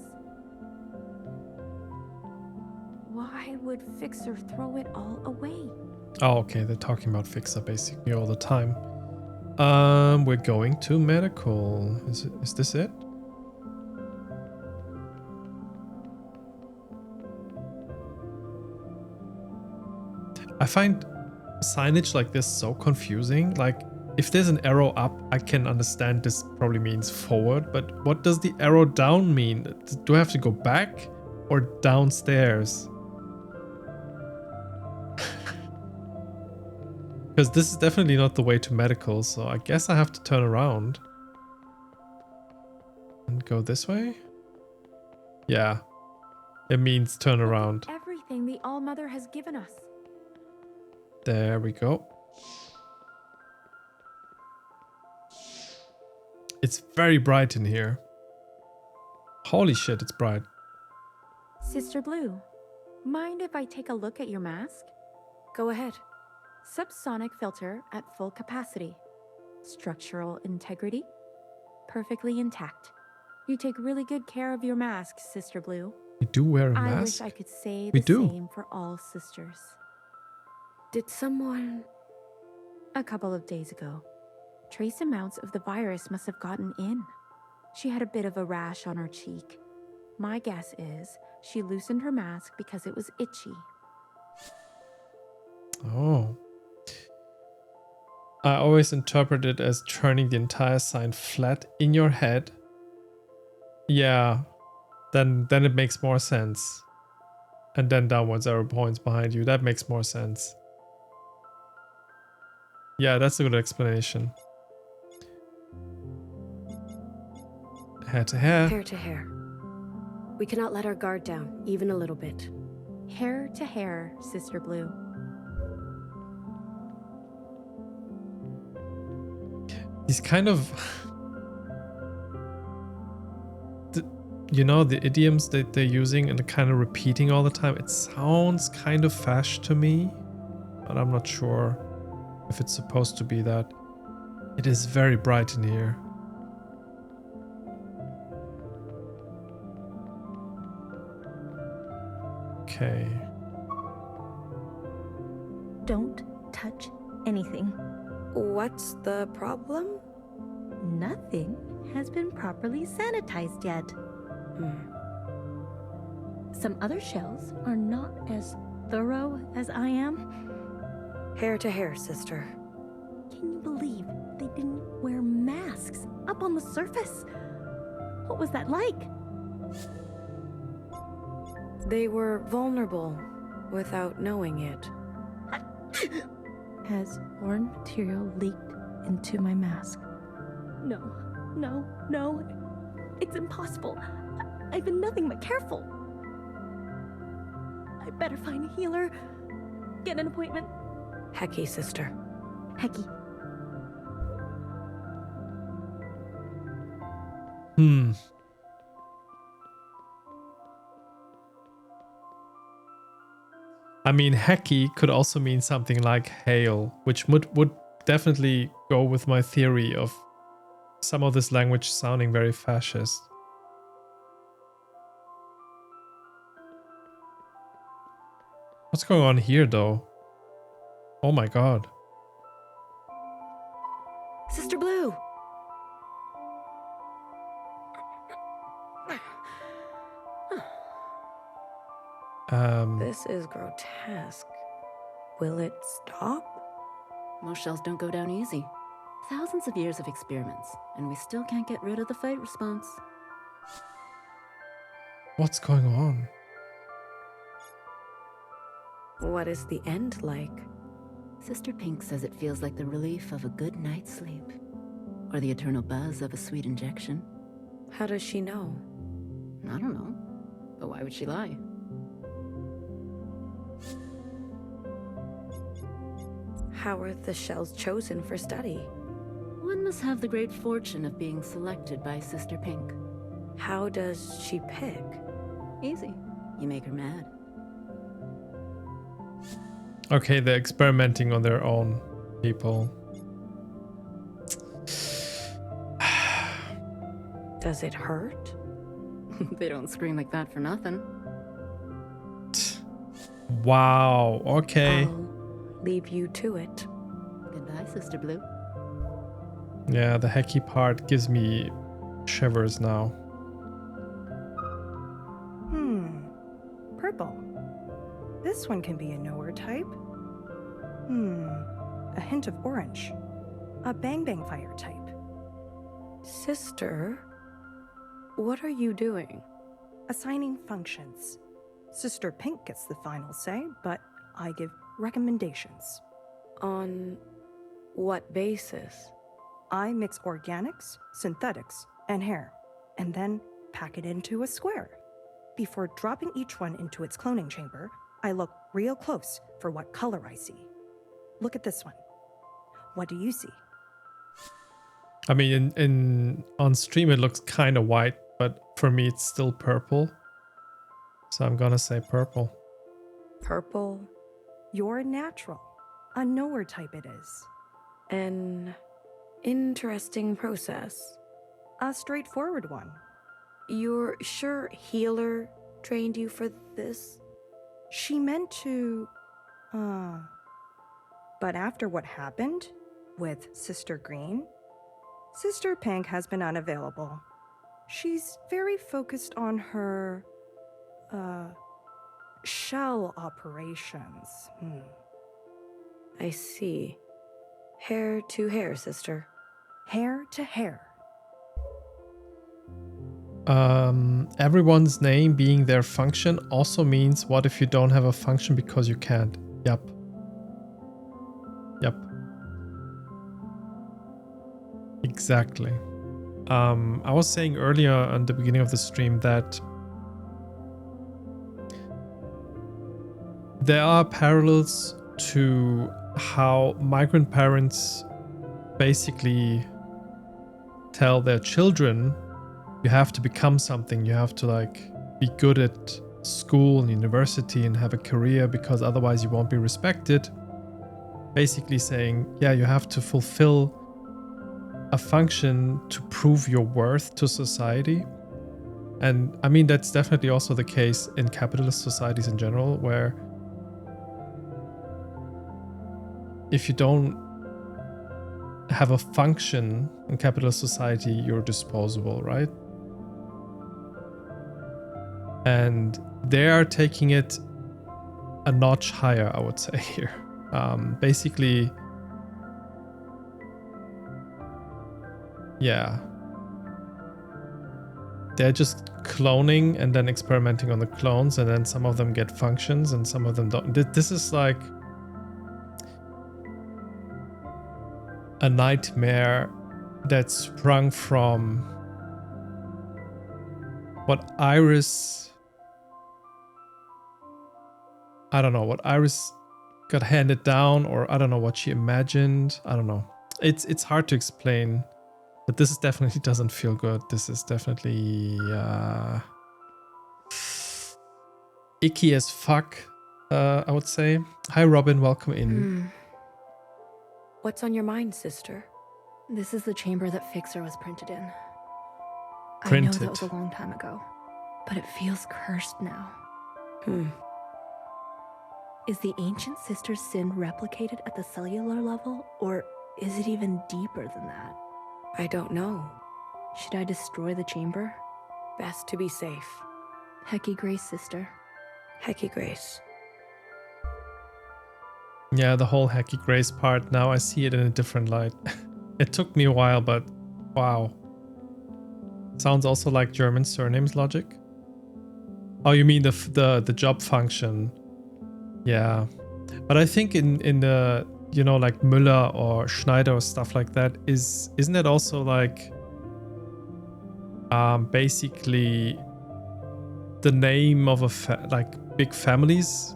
S5: Why would Fixer throw it all away?
S1: Oh, okay, they're talking about Fixer basically all the time. We're going to medical. Is this it? I find signage like this so confusing. Like, if there's an arrow up, I can understand this probably means forward, but what does the arrow down mean? Do I have to go back or downstairs? Because this is definitely not the way to medical, so I guess I have to turn around. And go this way? Yeah. It means turn around.
S5: Everything the All-Mother has given us.
S1: There we go. It's very bright in here. Holy shit, it's bright.
S5: Sister Blue, mind if I take a look at your mask?
S2: Go ahead.
S5: Subsonic filter at full capacity. Structural integrity perfectly intact. You take really good care of your mask, Sister Blue.
S1: We do wear a
S5: I
S1: mask?
S5: wish I could say
S1: We
S5: the
S1: do.
S5: same for all sisters.
S2: Did someone...
S5: A couple of days ago, trace amounts of the virus must have gotten in. She had a bit of a rash on her cheek. My guess is she loosened her mask because it was itchy.
S1: Oh. I always interpret it as turning the entire sign flat in your head. Yeah, then it makes more sense. And then downwards arrow points behind you. That makes more sense. Yeah, that's a good explanation. Hair to hair.
S2: Hair to hair. We cannot let our guard down, even a little bit.
S5: Hair to hair, Sister Blue.
S1: These kind of... you know, the idioms that they're using and kind of repeating all the time, it sounds kind of fash to me, but I'm not sure if it's supposed to be that. It is very bright in here. Okay.
S11: Don't touch anything.
S2: What's the problem?
S11: Nothing has been properly sanitized yet. Some other shells are not as thorough as I am.
S2: Hair to hair, sister.
S11: Can you believe they didn't wear masks up on the surface? What was that like?
S2: They were vulnerable without knowing it.
S11: Has foreign material leaked into my mask? No, no, no. It's impossible. I've been nothing but careful. I better find a healer. Get an appointment.
S2: Hekki, sister.
S11: Hekki.
S1: I mean, Hekki could also mean something like hail, which would definitely go with my theory of some of this language sounding very fascist. What's going on here, though? Oh my god.
S2: Sister Blue! This is grotesque. Will it stop?
S3: Most shells don't go down easy. Thousands of years of experiments, and we still can't get rid of the fight response.
S1: What's going on?
S2: What is the end like?
S3: Sister Pink says it feels like the relief of a good night's sleep, or the eternal buzz of a sweet injection.
S2: How does she know?
S3: I don't know, but why would she lie?
S2: How are the shells chosen for study?
S3: One must have the great fortune of being selected by Sister Pink.
S2: How does she pick?
S3: Easy. You make her mad.
S1: Okay, they're experimenting on their own people.
S3: Does it hurt?
S2: They don't scream like that for nothing.
S1: Wow, okay.
S3: I'll leave you to it.
S2: Goodbye, Sister Blue.
S1: Yeah, the Hekki part gives me shivers now.
S12: Purple. This one can be a knower type. A hint of orange. A bang bang fire type.
S3: Sister, what are you doing?
S12: Assigning functions. Sister Pink gets the final say, but I give recommendations.
S3: On what basis?
S12: I mix organics, synthetics, and hair, and then pack it into a square. Before dropping each one into its cloning chamber, I look real close for what color I see. Look at this one. What do you see?
S1: I mean, in on stream it looks kind of white, but for me it's still purple. So I'm gonna say purple.
S3: Purple?
S12: You're a natural. A knower type it is.
S3: An interesting process.
S12: A straightforward one.
S3: You're sure Healer trained you for this?
S12: She meant to... But after what happened with Sister Green, Sister Pink has been unavailable. She's very focused on her... shell operations.
S3: I see. Hair to hair, sister.
S12: Hair to hair.
S1: Everyone's name being their function also means what if you don't have a function because you can't? Yep. Exactly. I was saying earlier at the beginning of the stream that there are parallels to how migrant parents basically tell their children you have to become something, you have to like be good at school and university and have a career because otherwise you won't be respected. Basically saying, yeah, you have to fulfill a function to prove your worth to society. And I mean, that's definitely also the case in capitalist societies in general, where if you don't have a function in capitalist society, you're disposable, right? And they are taking it a notch higher, I would say here. Basically, yeah. They're just cloning and then experimenting on the clones, and then some of them get functions and some of them don't. This is like a nightmare that sprung from what Iris... I don't know what Iris got handed down, or I don't know what she imagined. I don't know. It's hard to explain, but this definitely doesn't feel good. This is definitely icky as fuck, I would say. Hi Robin, welcome in.
S3: What's on your mind, sister?
S6: This is the chamber that Fixer was printed in. I know
S1: Printed.
S6: that was a long time ago, but it feels cursed now. Is the ancient sister's sin replicated at the cellular level, or is it even deeper than that?
S3: I don't know.
S6: Should I destroy the chamber?
S3: Best to be safe.
S6: Hekki Grace, sister.
S3: Hekki Grace.
S1: Yeah, the whole Hekki Grace part, now I see it in a different light. It took me a while, but wow. Sounds also like German surnames logic. Oh, you mean the job function? Yeah, but I think in the, you know, like Müller or Schneider or stuff like that, isn't it also like basically the name of a like big families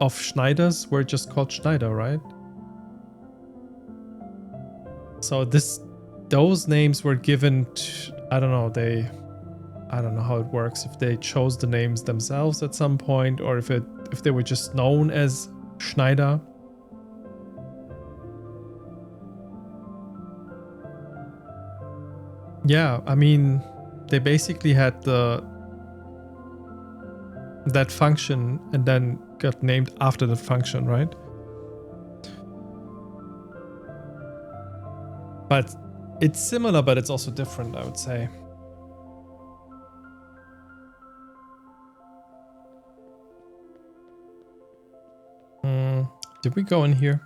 S1: of Schneiders were just called Schneider, right? So those names were given to, I don't know how it works, if they chose the names themselves at some point, or if they were just known as Schneider. Yeah, I mean, they basically had that function and then got named after the function, right? But it's similar, but it's also different, I would say. Did we go in here?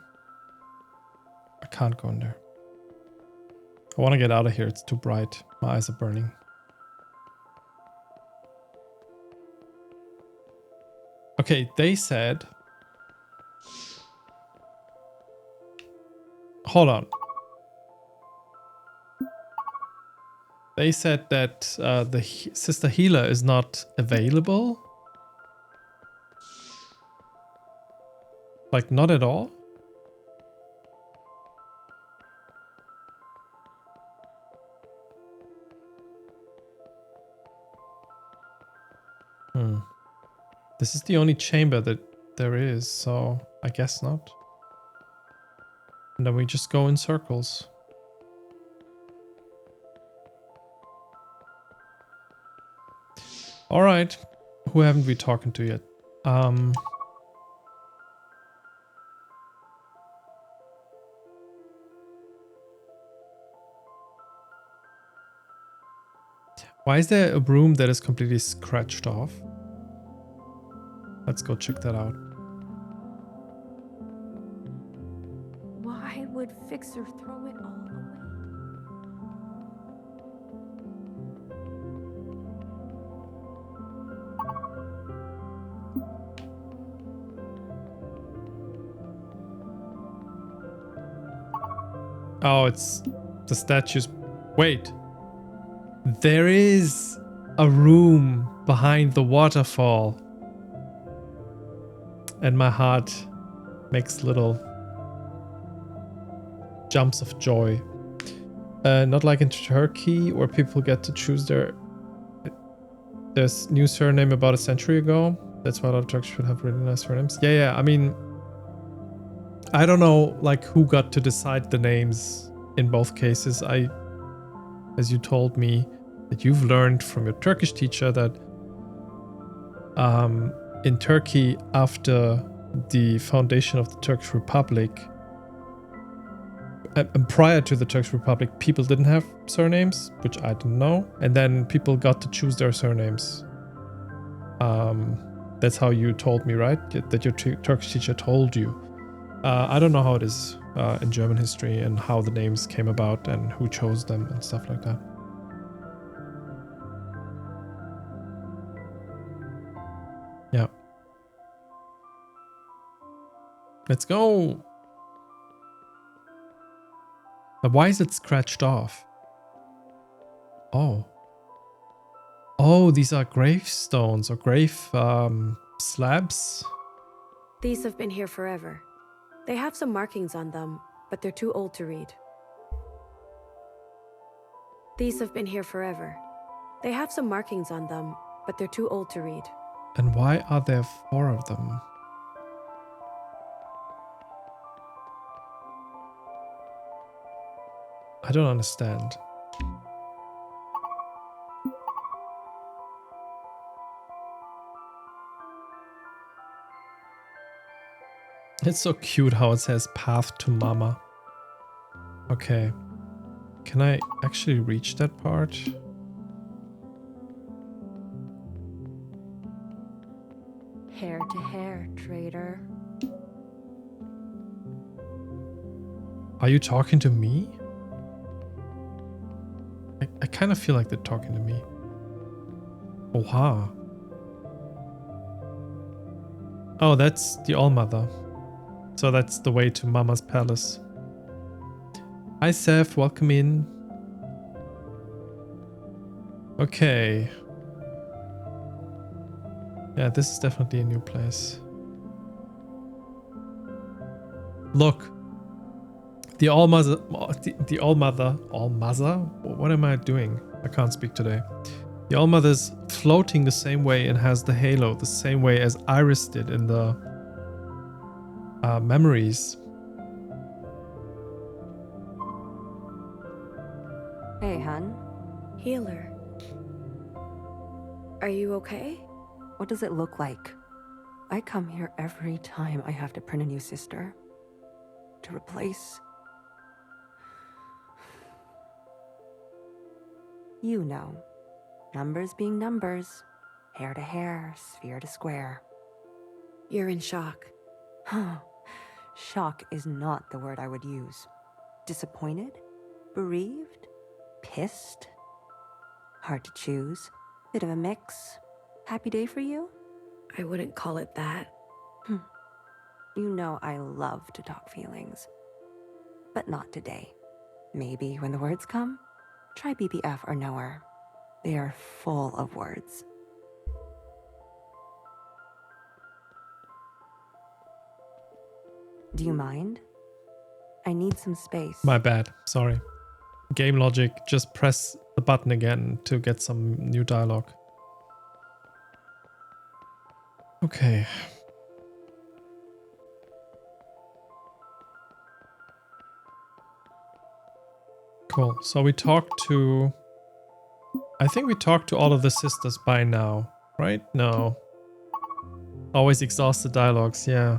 S1: I can't go in there. I want to get out of here. It's too bright. My eyes are burning. Okay, they said... Hold on. They said that the sister healer is not available. Like, not at all? This is the only chamber that there is, so I guess not. And then we just go in circles. All right. Who haven't we talking to yet? Why is there a broom that is completely scratched off? Let's go check that out.
S5: Why would Fixer throw it all away?
S1: Oh, it's the statues. Wait. There is a room behind the waterfall. And my heart makes little jumps of joy. Not like in Turkey, where people get to choose their new surname about a century ago. That's why a lot of Turks should have really nice surnames. Yeah. I mean, I don't know like who got to decide the names in both cases. As you told me, that you've learned from your Turkish teacher that in Turkey, after the foundation of the Turkish Republic, and prior to the Turkish Republic, people didn't have surnames, which I didn't know. And then people got to choose their surnames. That's how you told me, right? That your Turkish teacher told you. I don't know how it is in German history and how the names came about and who chose them and stuff like that. Yeah. Let's go. But why is it scratched off? Oh. Oh, these are gravestones or grave slabs.
S2: These have been here forever. They have some markings on them, but they're too old to read. These have been here forever. They have some markings on them, but they're too old to read.
S1: And why are there 4 of them? I don't understand. It's so cute how it says path to mama. Okay. Can I actually reach that part?
S2: Hair to hair, traitor.
S1: Are you talking to me? I kind of feel like they're talking to me. Oha. Oh, that's the All-Mother. So that's the way to Mama's palace. Hi, Seth. Welcome in. Okay. Yeah, this is definitely a new place. Look. The All-Mother, All-Mother? What am I doing? I can't speak today. The All-Mother's floating the same way and has the halo the same way as Iris did in the memories.
S3: Hey, hun. Healer. Are you okay? What does it look like? I come here every time I have to print a new sister. To replace... You know. Numbers being numbers. Hair to hair, sphere to square. You're in shock. Shock is not the word I would use. Disappointed? Bereaved? Pissed? Hard to choose. Bit of a mix. Happy day for you? I wouldn't call it that. You know I love to talk feelings. But not today. Maybe when the words come, try BBF or knower. They are full of words. Do you mind? I need some space.
S1: My bad. Sorry. Game logic. Just press the button again to get some new dialogue. Okay. Cool. So we talked to... I think we talked to all of the sisters by now, right? No. Always exhausted dialogues, yeah.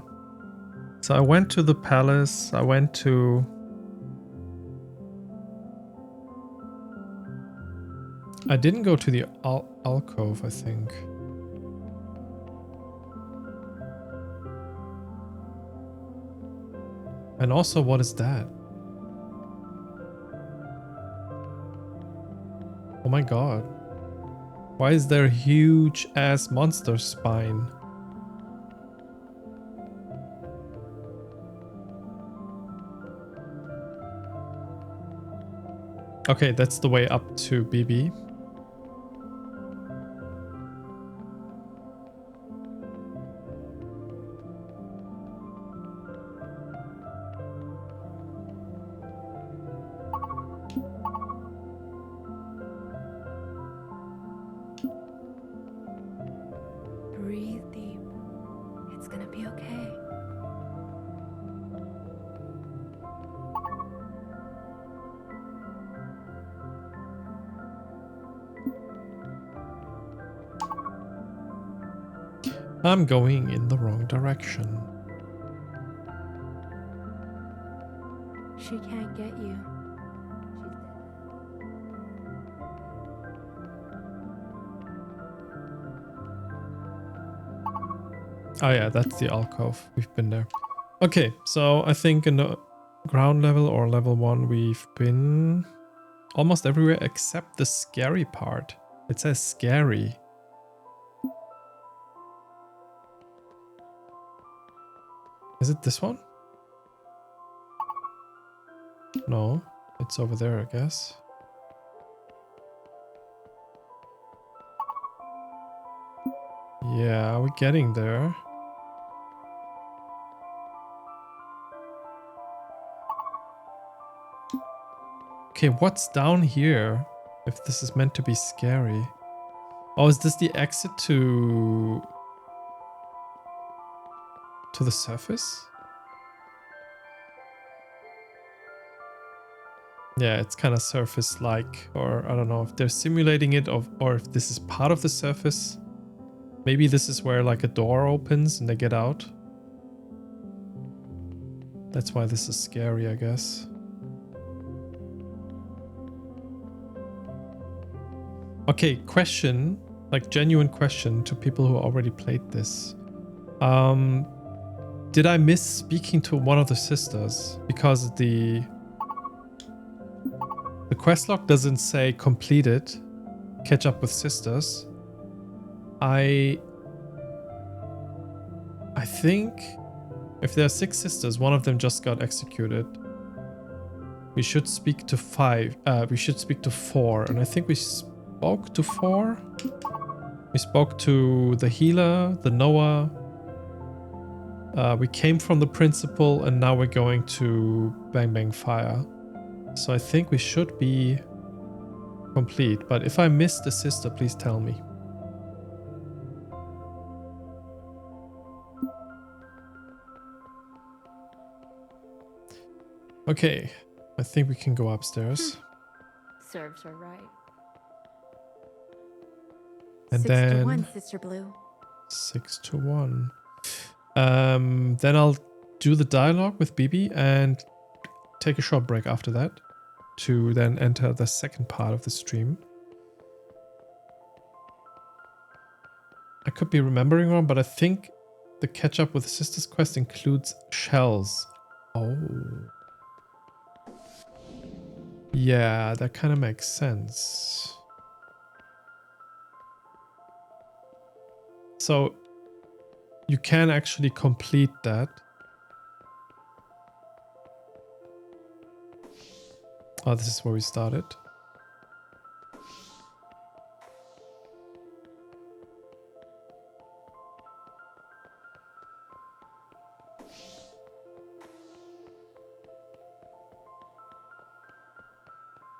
S1: So I went to the palace. I went to... I didn't go to the alcove, I think. And also, what is that? Oh my god. Why is there a huge ass monster spine? Okay, that's the way up to BB.
S6: Breathe deep. It's gonna be okay.
S1: I'm going in the wrong direction.
S6: She can't get you.
S1: Oh yeah, that's the alcove. We've been there. Okay, so I think in the ground level or level 1 we've been almost everywhere except the scary part. It says scary. Is it this one? No, it's over there, I guess. Yeah, we're getting there. Okay, what's down here? If this is meant to be scary. Oh, is this the exit to the surface? Yeah, it's kind of surface-like, or I don't know if they're simulating it or if this is part of the surface. Maybe this is where like a door opens and they get out. That's why this is scary, I guess. Okay, question, like genuine question to people who already played this. Did I miss speaking to one of the sisters? Because the quest log doesn't say completed, catch up with sisters. I think if there are 6 sisters, one of them just got executed. We should speak to 5. We should speak to 4, and I think we spoke to 4. We spoke to the healer, the Noah. We came from the principal, and now we're going to Bang Bang Fire. So I think we should be complete. But if I missed a sister, please tell me. Okay, I think we can go upstairs.
S9: Serves her right.
S1: And
S5: 6 to
S1: then
S5: 1, Sister Blue.
S1: 6 to 1. Then I'll do the dialogue with Bibi and take a short break after that to then enter the second part of the stream. I could be remembering wrong, but I think the catch up with the Sisters quest includes shells. Oh. Yeah, that kind of makes sense. So you can actually complete that. Oh, this is where we started.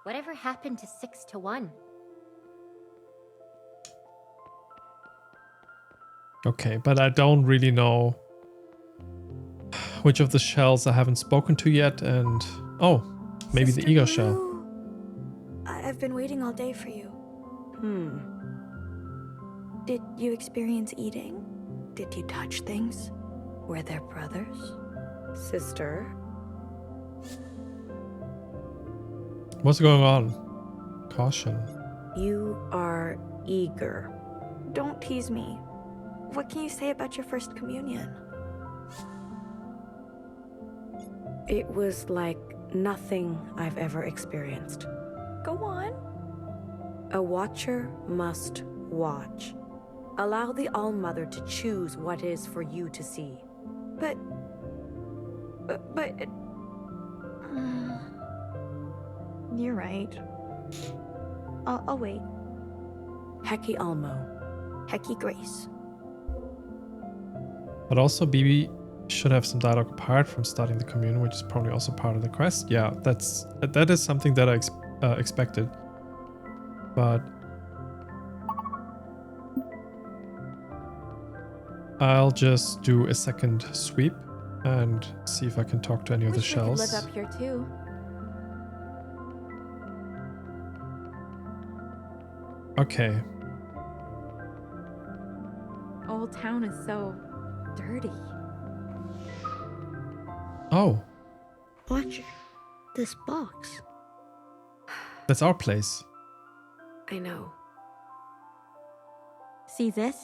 S9: Whatever happened to 6 to 1?
S1: Okay, but I don't really know which of the shells I haven't spoken to yet, and oh, maybe
S6: Sister
S1: the ego
S6: Blue,
S1: shell.
S6: I've been waiting all day for you. Did you experience eating? Did you touch things? Were there brothers?
S2: Sister,
S1: What's going on? Caution.
S2: you are eager.
S6: Don't tease me. What can you say about your first communion?
S2: It was like nothing I've ever experienced.
S6: Go on.
S2: A watcher must watch. Allow the All-Mother to choose what is for you to see.
S6: But... You're right. I'll wait.
S2: Hekki ALLMO.
S6: Hekki Grace.
S1: But also, Bibi should have some dialogue apart from starting the commune, which is probably also part of the quest. Yeah, that is something that I expected. But I'll just do a second sweep and see if I can talk to any of the
S5: Wish we could
S1: shells.
S5: live up here too.
S1: Okay.
S5: Old town is so dirty.
S1: Oh,
S4: Watcher, this box.
S1: that's our place.
S2: I know.
S13: See this?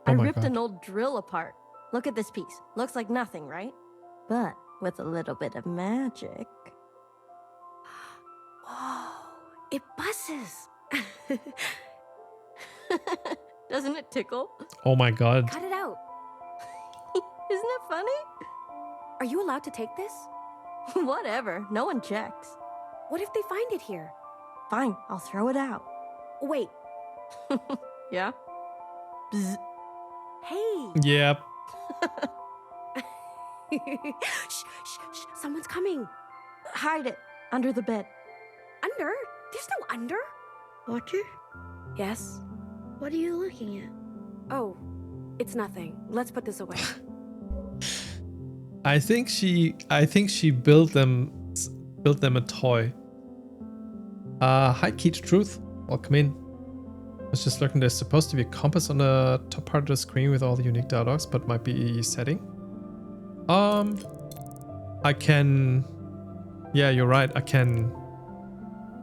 S1: Oh
S13: I
S1: my
S13: ripped
S1: God.
S13: an old drill apart. Look at this piece. Looks like nothing, right? But with a little bit of magic.
S2: Whoa, it buzzes.
S13: Doesn't it tickle?
S1: Oh my God.
S2: Cut it out.
S13: Isn't it funny?
S2: Are you allowed to take this?
S13: Whatever. No one checks.
S2: What if they find it here?
S13: Fine, I'll throw it out.
S2: Wait,
S13: Yeah? Bzz.
S2: hey.
S1: Yep.
S2: Shh, shh, shh. Someone's coming.
S13: Hide it under the bed.
S2: Under? There's no under.
S4: Watcher,
S2: Yes?
S4: what are you looking at?
S2: Oh, it's nothing. Let's put this away.
S1: I think she built them a toy. Hi Key to Truth. Welcome in. I was just looking, there's supposed to be a compass on the top part of the screen with all the unique dialogues, but might be setting. I can... Yeah, you're right. I can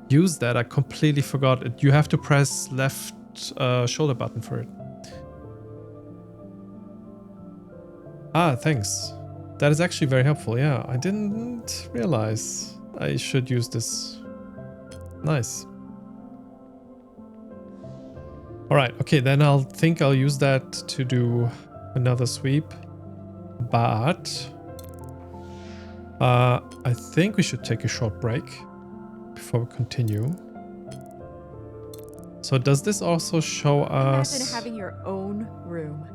S1: use that. I completely forgot it. You have to press left shoulder button for it. Ah, thanks. That is actually very helpful. Yeah, I didn't realize I should use this. Nice. All right. Okay, then I'll use that to do another sweep. But I think we should take a short break before we continue. So does this also show us...
S5: Imagine having your own room.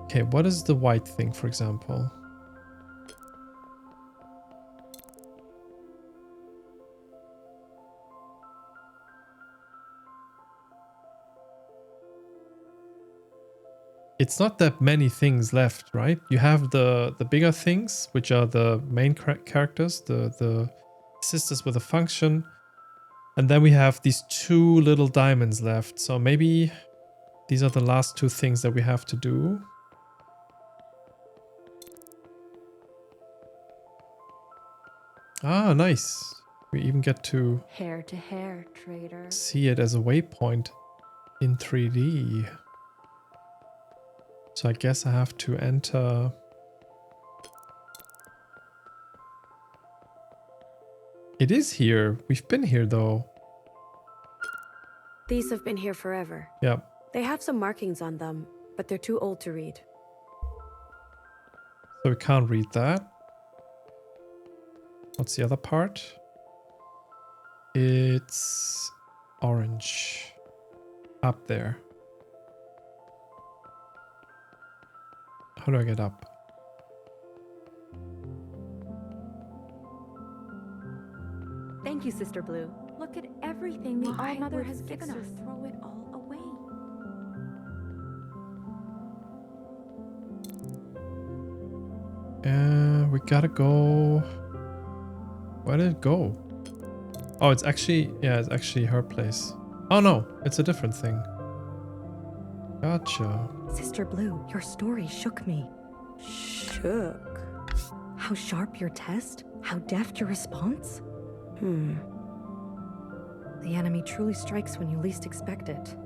S1: Okay, what is the white thing, for example? it's not that many things left, right? You have the bigger things, which are the main characters, the sisters with a function. And then we have these 2 little diamonds left. So maybe these are the last 2 things that we have to do. Ah, nice. We even get to
S2: Hair to hair, traitor.
S1: see it as a waypoint in 3D. So I guess I have to enter. It is here. We've been here though.
S2: These have been here forever.
S1: Yeah.
S2: They have some markings on them, but they're too old to read.
S1: So we can't read that. What's the other part? It's orange. Up there. How do I get up?
S5: Thank you, Sister Blue. Look at everything the
S2: Why
S5: All-Mother
S2: would
S5: has given
S2: Fixer
S5: us. Throw it all away.
S1: We gotta go. Where did it go? Oh, it's actually, yeah, it's actually her place. Oh no, it's a different thing. Gotcha.
S3: Sister Blue, your story shook me.
S2: Shook.
S3: How sharp your test? How deft your response? The enemy truly strikes when you least expect it.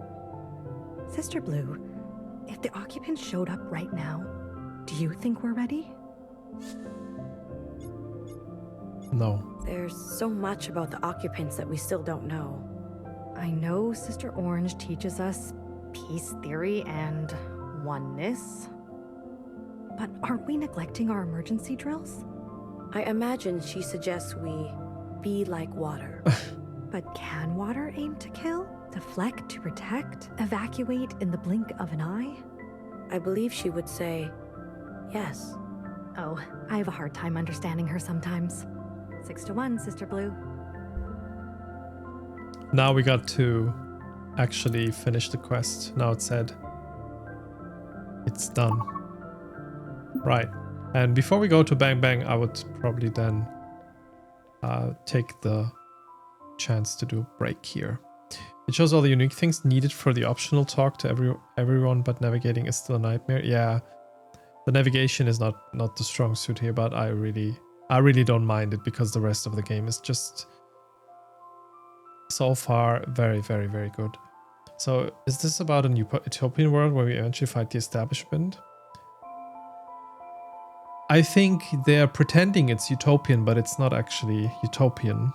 S3: Sister Blue, if the occupants showed up right now, do you think we're ready?
S1: No.
S2: There's so much about the occupants that we still don't know.
S3: I know Sister Orange teaches us peace theory and oneness. But aren't we neglecting our emergency drills?
S2: I imagine she suggests we be like water.
S3: But can water aim to kill, deflect to protect, evacuate in the blink of an eye?
S2: I believe she would say yes.
S3: Oh, I have a hard time understanding her sometimes. 6-1, Sister Blue.
S1: Now we got to actually finish the quest. Now it said it's done. Right. And before we go to Bang Bang, I would probably then take the chance to do a break here. It shows all the unique things needed for the optional talk to everyone, but navigating is still a nightmare. Yeah, the navigation is not the strong suit here, but I really don't mind it because the rest of the game is just so far very, very, very good. So is this about a new utopian world where we eventually fight the establishment? I think they're pretending it's utopian, but it's not actually utopian.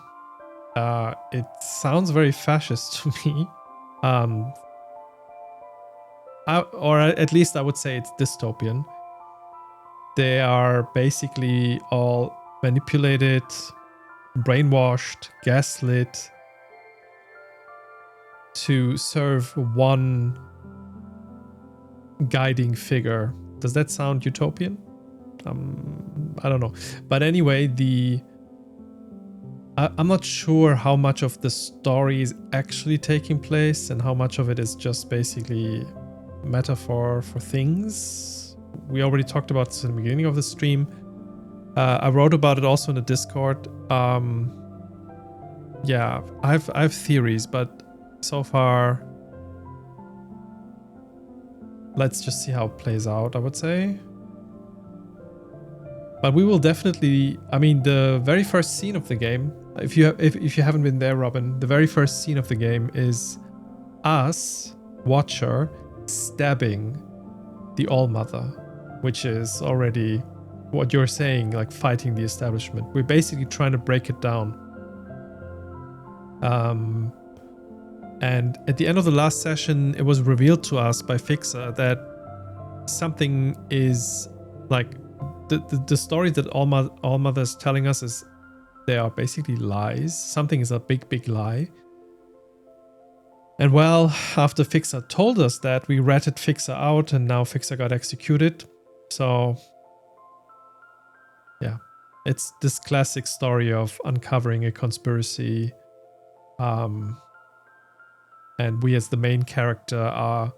S1: It sounds very fascist to me. Or at least I would say it's dystopian. They are basically all manipulated, brainwashed, gaslit to serve one guiding figure. Does that sound utopian? I don't know. But anyway, I'm not sure how much of the story is actually taking place and how much of it is just basically metaphor for things. We already talked about this in the beginning of the stream. I wrote about it also in the Discord. Yeah, I have theories, but so far, let's just see how it plays out, I would say. But we will definitely, I mean, the very first scene of the game, if you haven't been there, Robin, the very first scene of the game is us, Watcher, stabbing the All-Mother, which is already what you're saying, like fighting the establishment. We're basically trying to break it down. And at the end of the last session, it was revealed to us by Fixer that something is like the story that All-Mother is telling us is they are basically lies. Something is a big, big lie. And well, after Fixer told us that, we ratted Fixer out and now Fixer got executed. So yeah, it's this classic story of uncovering a conspiracy. And we as the main character are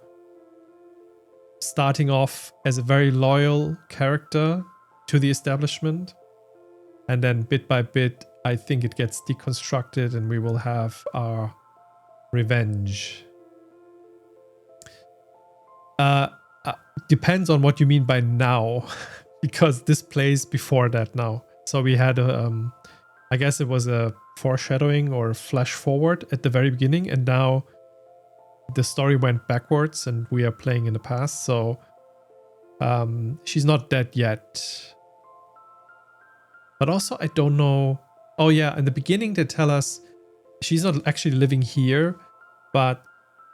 S1: starting off as a very loyal character to the establishment. And then bit by bit, I think it gets deconstructed and we will have our revenge. Depends on what you mean by now, because this plays before that now. So we had I guess it was a foreshadowing or a flash forward at the very beginning, and now the story went backwards and we are playing in the past. So she's not dead yet. But also I don't know. Oh yeah, in the beginning they tell us she's not actually living here, but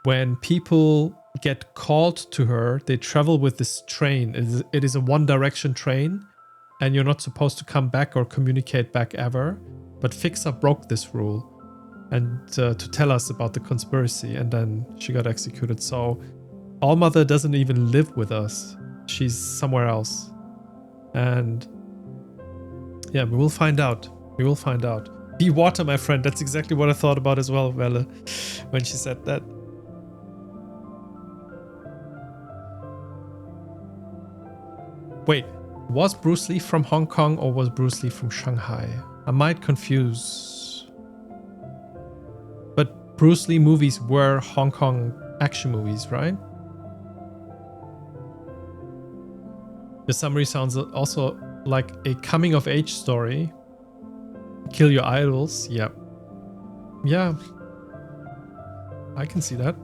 S1: when people get called to her, they travel with this train. It is a one-direction train, and you're not supposed to come back or communicate back ever. But Fixer broke this rule, and to tell us about the conspiracy, and then she got executed. So Allmother doesn't even live with us. She's somewhere else. And yeah, we will find out. We will find out. Be water, my friend. That's exactly what I thought about as well, Velle, when she said that. Wait, was Bruce Lee from Hong Kong or was Bruce Lee from Shanghai? I might confuse. But Bruce Lee movies were Hong Kong action movies, right? The summary sounds also like a coming-of-age story. Kill your idols, yeah. Yeah. I can see that.